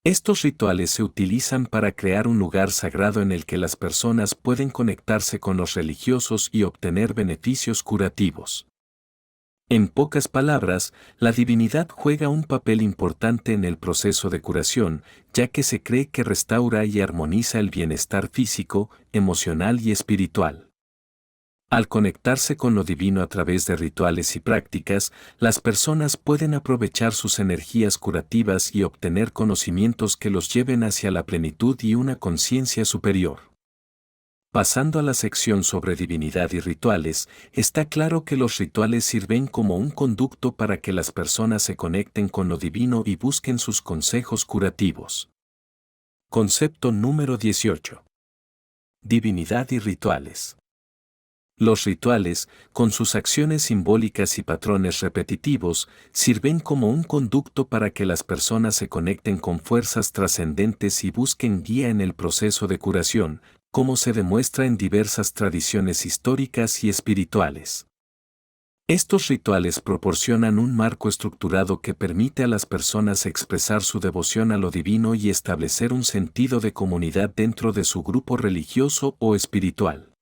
Estos rituales se utilizan para crear un lugar sagrado en el que las personas pueden conectarse con los religiosos y obtener beneficios curativos. En pocas palabras, la divinidad juega un papel importante en el proceso de curación, ya que se cree que restaura y armoniza el bienestar físico, emocional y espiritual. Al conectarse con lo divino a través de rituales y prácticas, las personas pueden aprovechar sus energías curativas y obtener conocimientos que los lleven hacia la plenitud y una conciencia superior. Pasando a la sección sobre divinidad y rituales, está claro que los rituales sirven como un conducto para que las personas se conecten con lo divino y busquen sus consejos curativos. Concepto número 18. Divinidad y rituales. Los rituales, con sus acciones simbólicas y patrones repetitivos, sirven como un conducto para que las personas se conecten con fuerzas trascendentes y busquen guía en el proceso de curación, como se demuestra en diversas tradiciones históricas y espirituales. Estos rituales proporcionan un marco estructurado que permite a las personas expresar su devoción a lo divino y establecer un sentido de comunidad dentro de su grupo religioso o espiritual.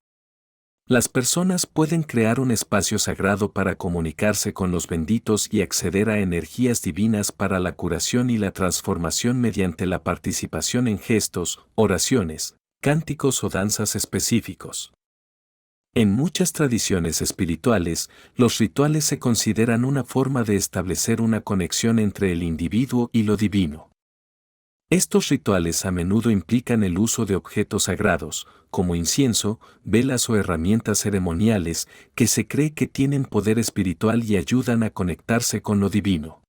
Las personas pueden crear un espacio sagrado para comunicarse con los benditos y acceder a energías divinas para la curación y la transformación mediante la participación en gestos, oraciones, cánticos o danzas específicos. En muchas tradiciones espirituales, los rituales se consideran una forma de establecer una conexión entre el individuo y lo divino. Estos rituales a menudo implican el uso de objetos sagrados, como incienso, velas o herramientas ceremoniales, que se cree que tienen poder espiritual y ayudan a conectarse con lo divino.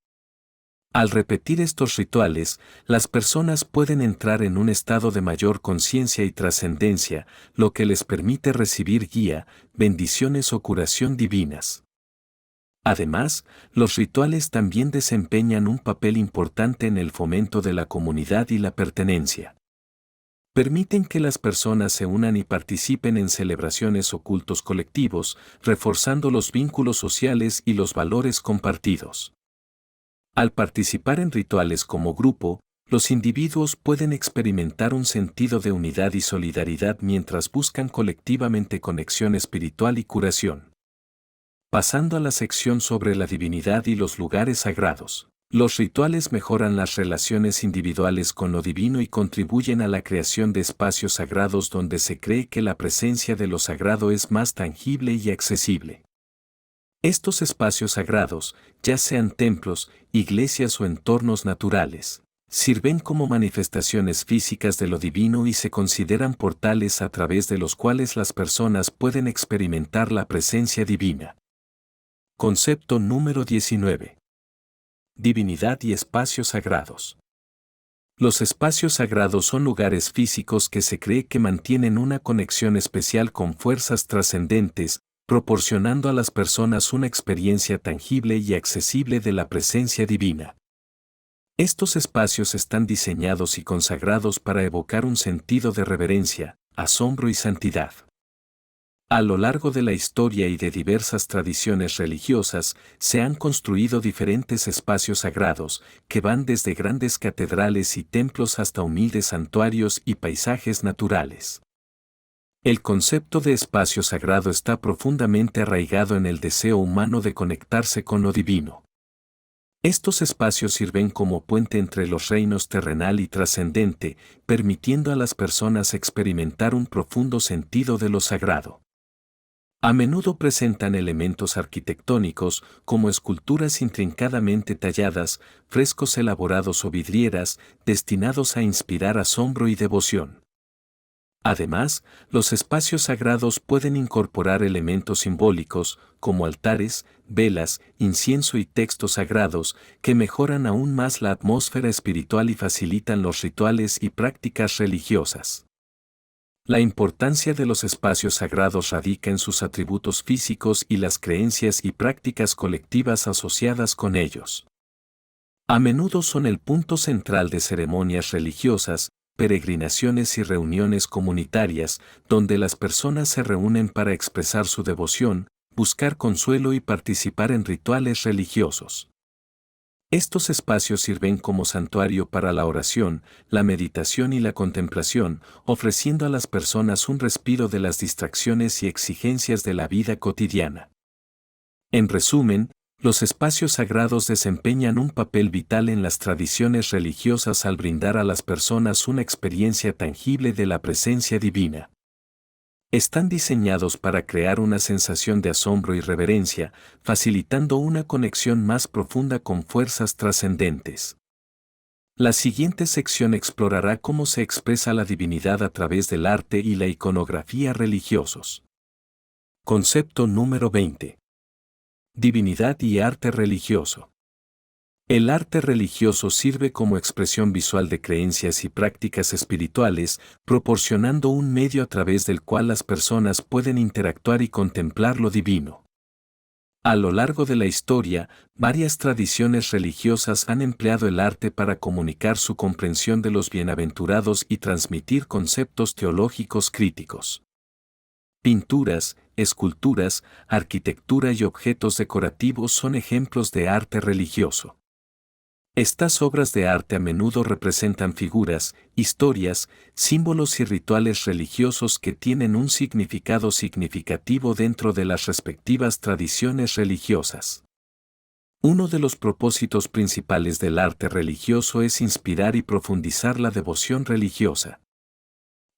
Al repetir estos rituales, las personas pueden entrar en un estado de mayor conciencia y trascendencia, lo que les permite recibir guía, bendiciones o curación divinas. Además, los rituales también desempeñan un papel importante en el fomento de la comunidad y la pertenencia. Permiten que las personas se unan y participen en celebraciones o cultos colectivos, reforzando los vínculos sociales y los valores compartidos. Al participar en rituales como grupo, los individuos pueden experimentar un sentido de unidad y solidaridad mientras buscan colectivamente conexión espiritual y curación. Pasando a la sección sobre la divinidad y los lugares sagrados. Los rituales mejoran las relaciones individuales con lo divino y contribuyen a la creación de espacios sagrados donde se cree que la presencia de lo sagrado es más tangible y accesible. Estos espacios sagrados, ya sean templos, iglesias o entornos naturales, sirven como manifestaciones físicas de lo divino y se consideran portales a través de los cuales las personas pueden experimentar la presencia divina. Concepto número 19. Divinidad y espacios sagrados. Los espacios sagrados son lugares físicos que se cree que mantienen una conexión especial con fuerzas trascendentes, proporcionando a las personas una experiencia tangible y accesible de la presencia divina. Estos espacios están diseñados y consagrados para evocar un sentido de reverencia, asombro y santidad. A lo largo de la historia y de diversas tradiciones religiosas, se han construido diferentes espacios sagrados, que van desde grandes catedrales y templos hasta humildes santuarios y paisajes naturales. El concepto de espacio sagrado está profundamente arraigado en el deseo humano de conectarse con lo divino. Estos espacios sirven como puente entre los reinos terrenal y trascendente, permitiendo a las personas experimentar un profundo sentido de lo sagrado. A menudo presentan elementos arquitectónicos, como esculturas intrincadamente talladas, frescos elaborados o vidrieras, destinados a inspirar asombro y devoción. Además, los espacios sagrados pueden incorporar elementos simbólicos, como altares, velas, incienso y textos sagrados, que mejoran aún más la atmósfera espiritual y facilitan los rituales y prácticas religiosas. La importancia de los espacios sagrados radica en sus atributos físicos y las creencias y prácticas colectivas asociadas con ellos. A menudo son el punto central de ceremonias religiosas, peregrinaciones y reuniones comunitarias, donde las personas se reúnen para expresar su devoción, buscar consuelo y participar en rituales religiosos. Estos espacios sirven como santuario para la oración, la meditación y la contemplación, ofreciendo a las personas un respiro de las distracciones y exigencias de la vida cotidiana. En resumen, los espacios sagrados desempeñan un papel vital en las tradiciones religiosas al brindar a las personas una experiencia tangible de la presencia divina. Están diseñados para crear una sensación de asombro y reverencia, facilitando una conexión más profunda con fuerzas trascendentes. La siguiente sección explorará cómo se expresa la divinidad a través del arte y la iconografía religiosos. Concepto número 20. Divinidad y arte religioso. El arte religioso sirve como expresión visual de creencias y prácticas espirituales, proporcionando un medio a través del cual las personas pueden interactuar y contemplar lo divino. A lo largo de la historia, varias tradiciones religiosas han empleado el arte para comunicar su comprensión de los bienaventurados y transmitir conceptos teológicos críticos. Pinturas, esculturas, arquitectura y objetos decorativos son ejemplos de arte religioso. Estas obras de arte a menudo representan figuras, historias, símbolos y rituales religiosos que tienen un significado significativo dentro de las respectivas tradiciones religiosas. Uno de los propósitos principales del arte religioso es inspirar y profundizar la devoción religiosa.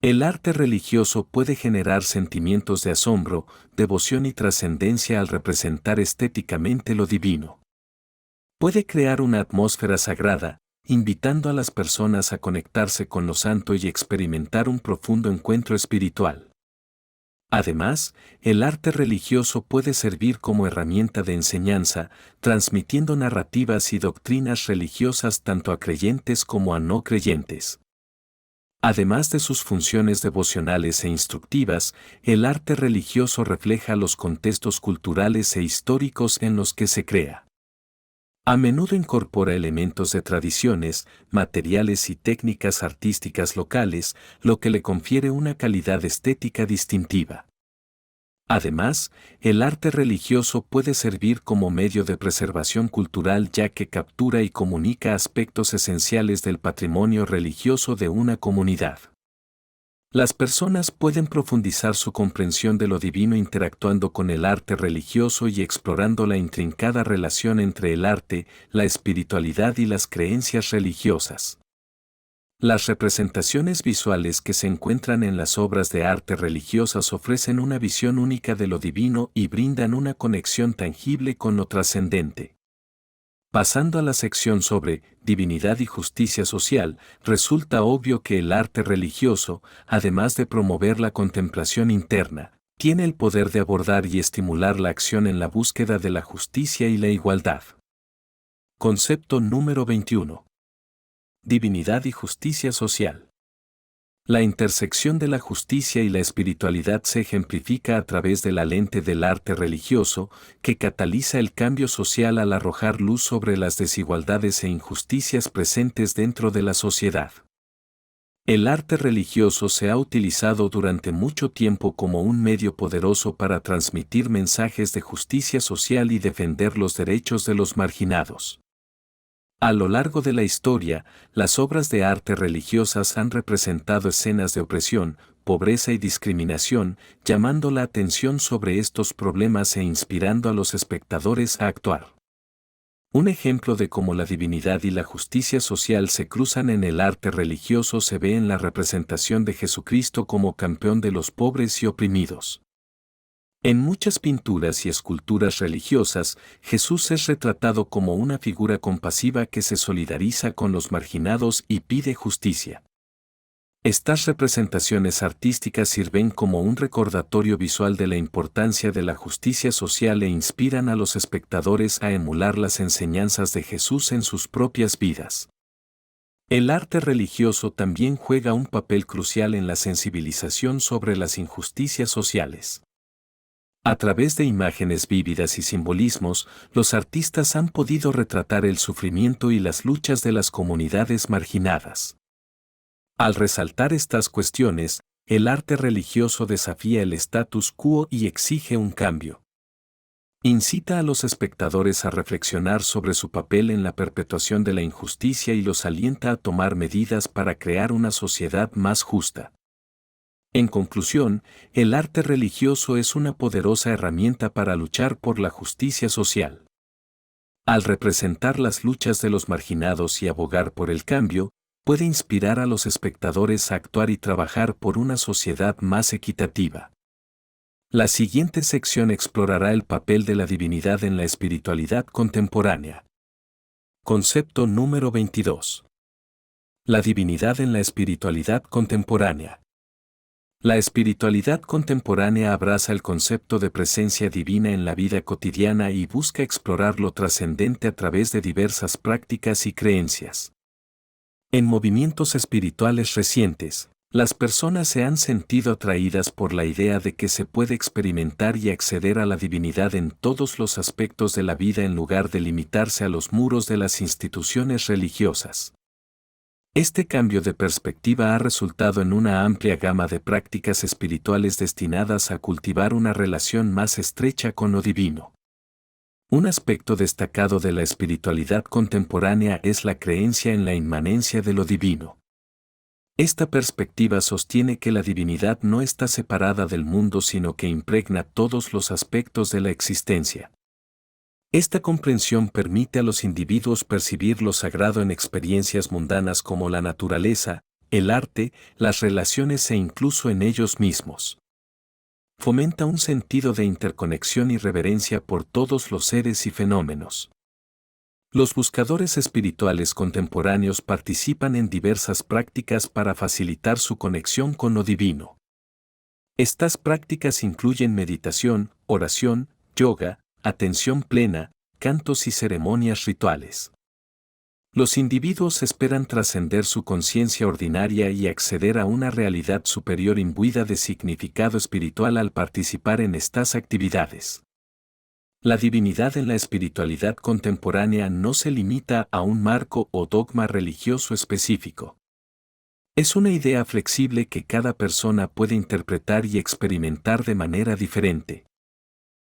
El arte religioso puede generar sentimientos de asombro, devoción y trascendencia al representar estéticamente lo divino. Puede crear una atmósfera sagrada, invitando a las personas a conectarse con lo santo y experimentar un profundo encuentro espiritual. Además, el arte religioso puede servir como herramienta de enseñanza, transmitiendo narrativas y doctrinas religiosas tanto a creyentes como a no creyentes. Además de sus funciones devocionales e instructivas, el arte religioso refleja los contextos culturales e históricos en los que se crea. A menudo incorpora elementos de tradiciones, materiales y técnicas artísticas locales, lo que le confiere una calidad estética distintiva. Además, el arte religioso puede servir como medio de preservación cultural ya que captura y comunica aspectos esenciales del patrimonio religioso de una comunidad. Las personas pueden profundizar su comprensión de lo divino interactuando con el arte religioso y explorando la intrincada relación entre el arte, la espiritualidad y las creencias religiosas. Las representaciones visuales que se encuentran en las obras de arte religiosas ofrecen una visión única de lo divino y brindan una conexión tangible con lo trascendente. Pasando a la sección sobre divinidad y justicia social, resulta obvio que el arte religioso, además de promover la contemplación interna, tiene el poder de abordar y estimular la acción en la búsqueda de la justicia y la igualdad. Concepto número 21. Divinidad y justicia social. La intersección de la justicia y la espiritualidad se ejemplifica a través de la lente del arte religioso, que cataliza el cambio social al arrojar luz sobre las desigualdades e injusticias presentes dentro de la sociedad. El arte religioso se ha utilizado durante mucho tiempo como un medio poderoso para transmitir mensajes de justicia social y defender los derechos de los marginados. A lo largo de la historia, las obras de arte religiosas han representado escenas de opresión, pobreza y discriminación, llamando la atención sobre estos problemas e inspirando a los espectadores a actuar. Un ejemplo de cómo la divinidad y la justicia social se cruzan en el arte religioso se ve en la representación de Jesucristo como campeón de los pobres y oprimidos. En muchas pinturas y esculturas religiosas, Jesús es retratado como una figura compasiva que se solidariza con los marginados y pide justicia. Estas representaciones artísticas sirven como un recordatorio visual de la importancia de la justicia social e inspiran a los espectadores a emular las enseñanzas de Jesús en sus propias vidas. El arte religioso también juega un papel crucial en la sensibilización sobre las injusticias sociales. A través de imágenes vívidas y simbolismos, los artistas han podido retratar el sufrimiento y las luchas de las comunidades marginadas. Al resaltar estas cuestiones, el arte religioso desafía el status quo y exige un cambio. Incita a los espectadores a reflexionar sobre su papel en la perpetuación de la injusticia y los alienta a tomar medidas para crear una sociedad más justa. En conclusión, el arte religioso es una poderosa herramienta para luchar por la justicia social. Al representar las luchas de los marginados y abogar por el cambio, puede inspirar a los espectadores a actuar y trabajar por una sociedad más equitativa. La siguiente sección explorará el papel de la divinidad en la espiritualidad contemporánea. Concepto número 22. La divinidad en la espiritualidad contemporánea. La espiritualidad contemporánea abraza el concepto de presencia divina en la vida cotidiana y busca explorar lo trascendente a través de diversas prácticas y creencias. En movimientos espirituales recientes, las personas se han sentido atraídas por la idea de que se puede experimentar y acceder a la divinidad en todos los aspectos de la vida en lugar de limitarse a los muros de las instituciones religiosas. Este cambio de perspectiva ha resultado en una amplia gama de prácticas espirituales destinadas a cultivar una relación más estrecha con lo divino. Un aspecto destacado de la espiritualidad contemporánea es la creencia en la inmanencia de lo divino. Esta perspectiva sostiene que la divinidad no está separada del mundo sino que impregna todos los aspectos de la existencia. Esta comprensión permite a los individuos percibir lo sagrado en experiencias mundanas como la naturaleza, el arte, las relaciones e incluso en ellos mismos. Fomenta un sentido de interconexión y reverencia por todos los seres y fenómenos. Los buscadores espirituales contemporáneos participan en diversas prácticas para facilitar su conexión con lo divino. Estas prácticas incluyen meditación, oración, yoga, atención plena, cantos y ceremonias rituales. Los individuos esperan trascender su conciencia ordinaria y acceder a una realidad superior imbuida de significado espiritual al participar en estas actividades. La divinidad en la espiritualidad contemporánea no se limita a un marco o dogma religioso específico. Es una idea flexible que cada persona puede interpretar y experimentar de manera diferente.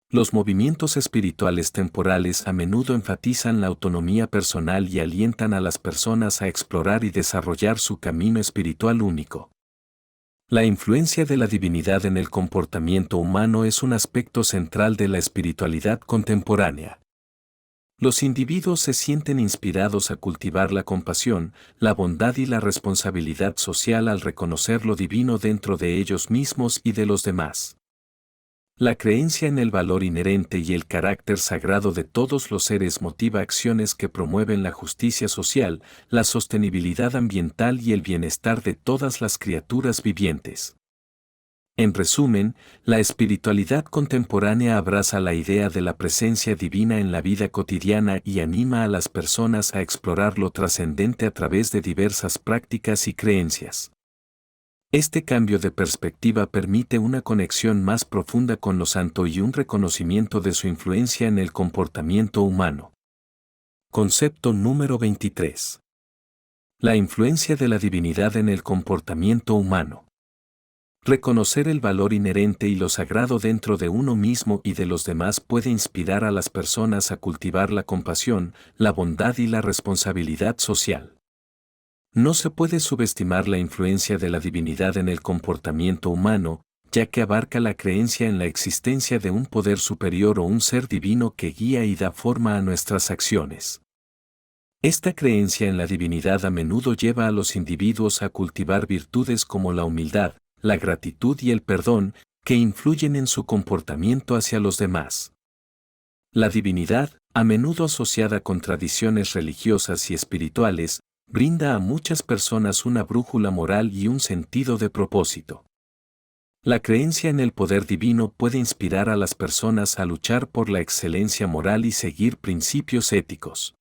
Los movimientos espirituales temporales a menudo enfatizan la autonomía personal y alientan a las personas a explorar y desarrollar su camino espiritual único. La influencia de la divinidad en el comportamiento humano es un aspecto central de la espiritualidad contemporánea. Los individuos se sienten inspirados a cultivar la compasión, la bondad y la responsabilidad social al reconocer lo divino dentro de ellos mismos y de los demás. La creencia en el valor inherente y el carácter sagrado de todos los seres motiva acciones que promueven la justicia social, la sostenibilidad ambiental y el bienestar de todas las criaturas vivientes. En resumen, la espiritualidad contemporánea abraza la idea de la presencia divina en la vida cotidiana y anima a las personas a explorar lo trascendente a través de diversas prácticas y creencias. Este cambio de perspectiva permite una conexión más profunda con lo santo y un reconocimiento de su influencia en el comportamiento humano. Concepto número 23. La influencia de la divinidad en el comportamiento humano. Reconocer el valor inherente y lo sagrado dentro de uno mismo y de los demás puede inspirar a las personas a cultivar la compasión, la bondad y la responsabilidad social. No se puede subestimar la influencia de la divinidad en el comportamiento humano, ya que abarca la creencia en la existencia de un poder superior o un ser divino que guía y da forma a nuestras acciones. Esta creencia en la divinidad a menudo lleva a los individuos a cultivar virtudes como la humildad, la gratitud y el perdón, que influyen en su comportamiento hacia los demás. La divinidad, a menudo asociada con tradiciones religiosas y espirituales, brinda a muchas personas una brújula moral y un sentido de propósito. La creencia en el poder divino puede inspirar a las personas a luchar por la excelencia moral y seguir principios éticos.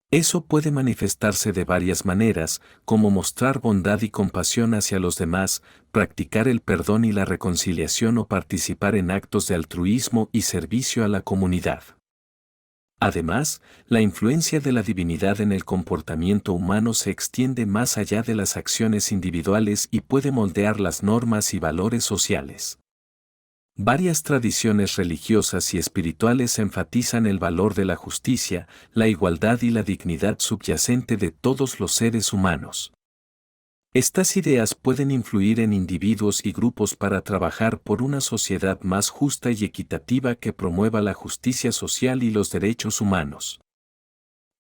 Eso puede manifestarse de varias maneras, como mostrar bondad y compasión hacia los demás, practicar el perdón y la reconciliación o participar en actos de altruismo y servicio a la comunidad. Además, la influencia de la divinidad en el comportamiento humano se extiende más allá de las acciones individuales y puede moldear las normas y valores sociales. Varias tradiciones religiosas y espirituales enfatizan el valor de la justicia, la igualdad y la dignidad subyacente de todos los seres humanos. Estas ideas pueden influir en individuos y grupos para trabajar por una sociedad más justa y equitativa que promueva la justicia social y los derechos humanos.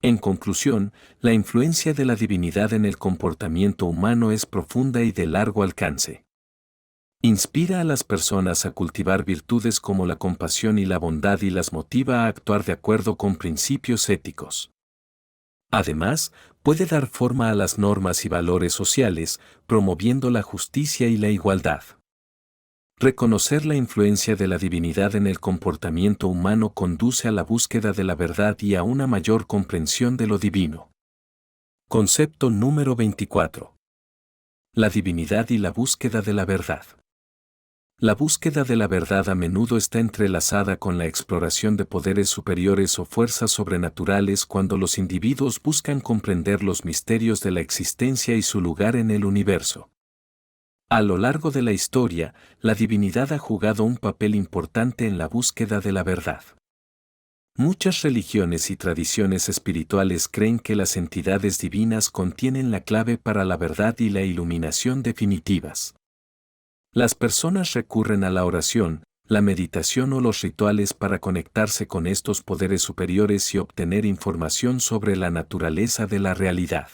En conclusión, la influencia de la divinidad en el comportamiento humano es profunda y de largo alcance. Inspira a las personas a cultivar virtudes como la compasión y la bondad y las motiva a actuar de acuerdo con principios éticos. Además, puede dar forma a las normas y valores sociales, promoviendo la justicia y la igualdad. Reconocer la influencia de la divinidad en el comportamiento humano conduce a la búsqueda de la verdad y a una mayor comprensión de lo divino. Concepto número 24. La divinidad y la búsqueda de la verdad. La búsqueda de la verdad a menudo está entrelazada con la exploración de poderes superiores o fuerzas sobrenaturales cuando los individuos buscan comprender los misterios de la existencia y su lugar en el universo. A lo largo de la historia, la divinidad ha jugado un papel importante en la búsqueda de la verdad. Muchas religiones y tradiciones espirituales creen que las entidades divinas contienen la clave para la verdad y la iluminación definitivas. Las personas recurren a la oración, la meditación o los rituales para conectarse con estos poderes superiores y obtener información sobre la naturaleza de la realidad.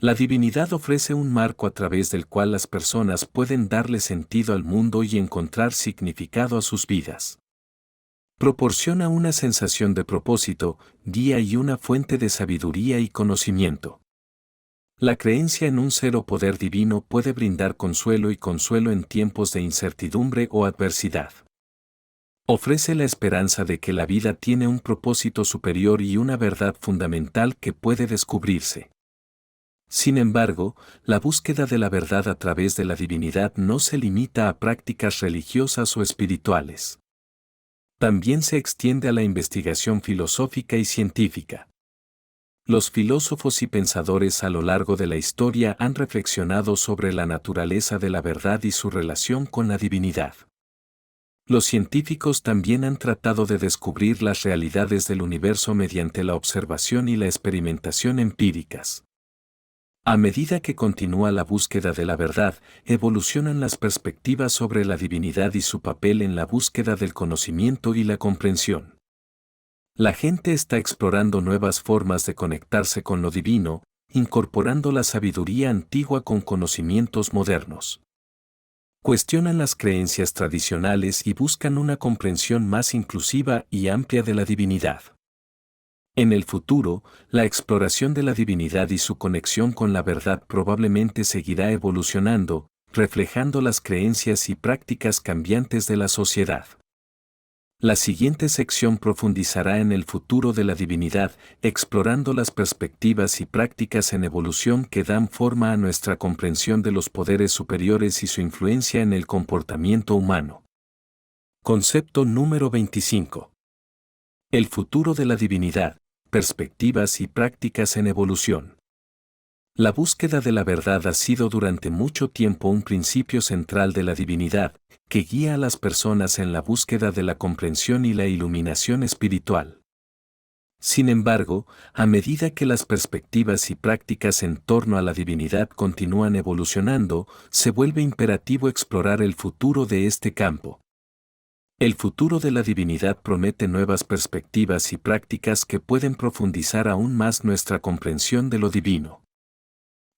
La divinidad ofrece un marco a través del cual las personas pueden darle sentido al mundo y encontrar significado a sus vidas. Proporciona una sensación de propósito, guía y una fuente de sabiduría y conocimiento. La creencia en un ser o poder divino puede brindar consuelo en tiempos de incertidumbre o adversidad. Ofrece la esperanza de que la vida tiene un propósito superior y una verdad fundamental que puede descubrirse. Sin embargo, la búsqueda de la verdad a través de la divinidad no se limita a prácticas religiosas o espirituales. También se extiende a la investigación filosófica y científica. Los filósofos y pensadores a lo largo de la historia han reflexionado sobre la naturaleza de la verdad y su relación con la divinidad. Los científicos también han tratado de descubrir las realidades del universo mediante la observación y la experimentación empíricas. A medida que continúa la búsqueda de la verdad, evolucionan las perspectivas sobre la divinidad y su papel en la búsqueda del conocimiento y la comprensión. La gente está explorando nuevas formas de conectarse con lo divino, incorporando la sabiduría antigua con conocimientos modernos. Cuestionan las creencias tradicionales y buscan una comprensión más inclusiva y amplia de la divinidad. En el futuro, la exploración de la divinidad y su conexión con la verdad probablemente seguirá evolucionando, reflejando las creencias y prácticas cambiantes de la sociedad. La siguiente sección profundizará en el futuro de la divinidad, explorando las perspectivas y prácticas en evolución que dan forma a nuestra comprensión de los poderes superiores y su influencia en el comportamiento humano. Concepto número 25. El futuro de la divinidad, perspectivas y prácticas en evolución. La búsqueda de la verdad ha sido durante mucho tiempo un principio central de la divinidad, que guía a las personas en la búsqueda de la comprensión y la iluminación espiritual. Sin embargo, a medida que las perspectivas y prácticas en torno a la divinidad continúan evolucionando, se vuelve imperativo explorar el futuro de este campo. El futuro de la divinidad promete nuevas perspectivas y prácticas que pueden profundizar aún más nuestra comprensión de lo divino.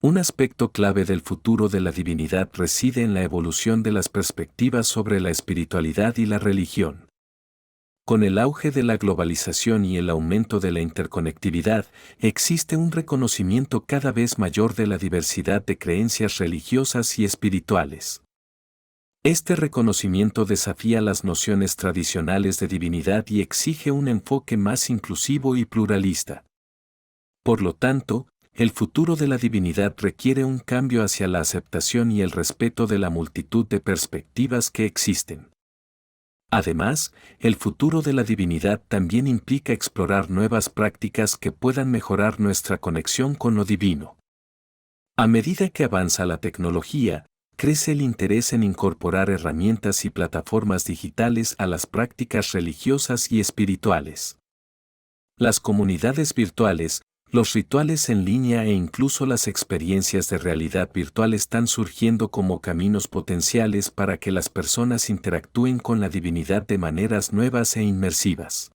Un aspecto clave del futuro de la divinidad reside en la evolución de las perspectivas sobre la espiritualidad y la religión. Con el auge de la globalización y el aumento de la interconectividad, existe un reconocimiento cada vez mayor de la diversidad de creencias religiosas y espirituales. Este reconocimiento desafía las nociones tradicionales de divinidad y exige un enfoque más inclusivo y pluralista. Por lo tanto, el futuro de la divinidad requiere un cambio hacia la aceptación y el respeto de la multitud de perspectivas que existen. Además, el futuro de la divinidad también implica explorar nuevas prácticas que puedan mejorar nuestra conexión con lo divino. A medida que avanza la tecnología, crece el interés en incorporar herramientas y plataformas digitales a las prácticas religiosas y espirituales. Las comunidades virtuales, los rituales en línea e incluso las experiencias de realidad virtual están surgiendo como caminos potenciales para que las personas interactúen con la divinidad de maneras nuevas e inmersivas.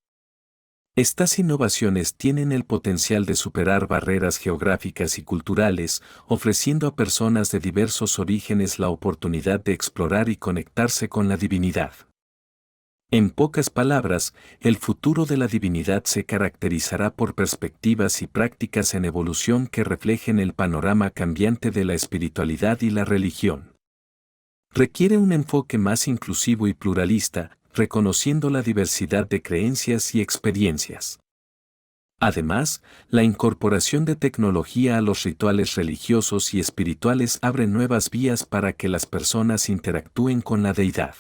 Estas innovaciones tienen el potencial de superar barreras geográficas y culturales, ofreciendo a personas de diversos orígenes la oportunidad de explorar y conectarse con la divinidad. En pocas palabras, el futuro de la divinidad se caracterizará por perspectivas y prácticas en evolución que reflejen el panorama cambiante de la espiritualidad y la religión. Requiere un enfoque más inclusivo y pluralista, reconociendo la diversidad de creencias y experiencias. Además, la incorporación de tecnología a los rituales religiosos y espirituales abre nuevas vías para que las personas interactúen con la deidad.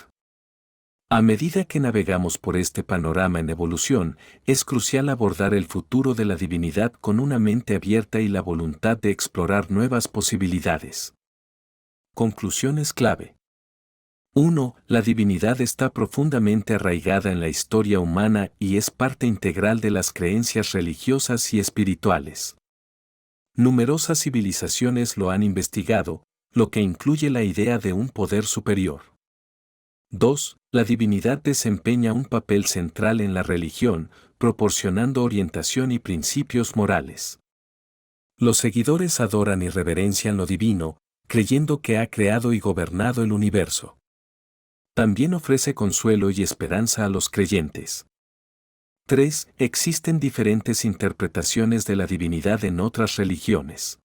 A medida que navegamos por este panorama en evolución, es crucial abordar el futuro de la divinidad con una mente abierta y la voluntad de explorar nuevas posibilidades. Conclusiones clave. 1. La divinidad está profundamente arraigada en la historia humana y es parte integral de las creencias religiosas y espirituales. Numerosas civilizaciones lo han investigado, lo que incluye la idea de un poder superior. 2. La divinidad desempeña un papel central en la religión, proporcionando orientación y principios morales. Los seguidores adoran y reverencian lo divino, creyendo que ha creado y gobernado el universo. También ofrece consuelo y esperanza a los creyentes. 3. Existen diferentes interpretaciones de la divinidad en otras religiones.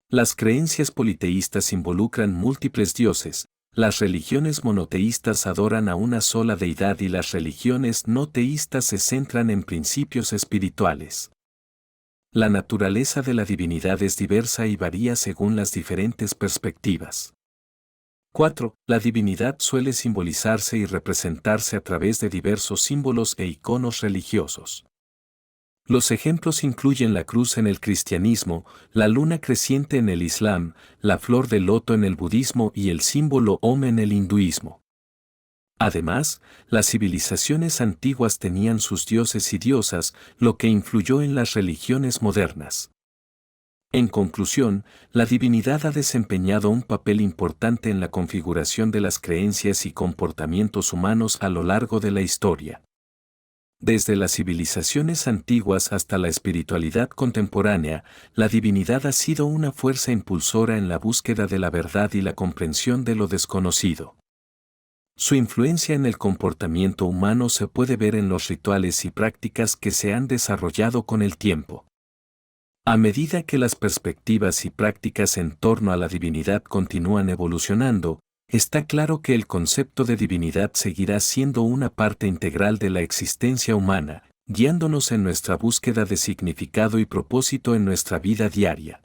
Las creencias politeístas involucran múltiples dioses, las religiones monoteístas adoran a una sola deidad y las religiones no teístas se centran en principios espirituales. La naturaleza de la divinidad es diversa y varía según las diferentes perspectivas. 4. La divinidad suele simbolizarse y representarse a través de diversos símbolos e iconos religiosos. Los ejemplos incluyen la cruz en el cristianismo, la luna creciente en el islam, la flor de loto en el budismo y el símbolo Om en el hinduismo. Además, las civilizaciones antiguas tenían sus dioses y diosas, lo que influyó en las religiones modernas. En conclusión, la divinidad ha desempeñado un papel importante en la configuración de las creencias y comportamientos humanos a lo largo de la historia. Desde las civilizaciones antiguas hasta la espiritualidad contemporánea, la divinidad ha sido una fuerza impulsora en la búsqueda de la verdad y la comprensión de lo desconocido. Su influencia en el comportamiento humano se puede ver en los rituales y prácticas que se han desarrollado con el tiempo. A medida que las perspectivas y prácticas en torno a la divinidad continúan evolucionando, está claro que el concepto de divinidad seguirá siendo una parte integral de la existencia humana, guiándonos en nuestra búsqueda de significado y propósito en nuestra vida diaria.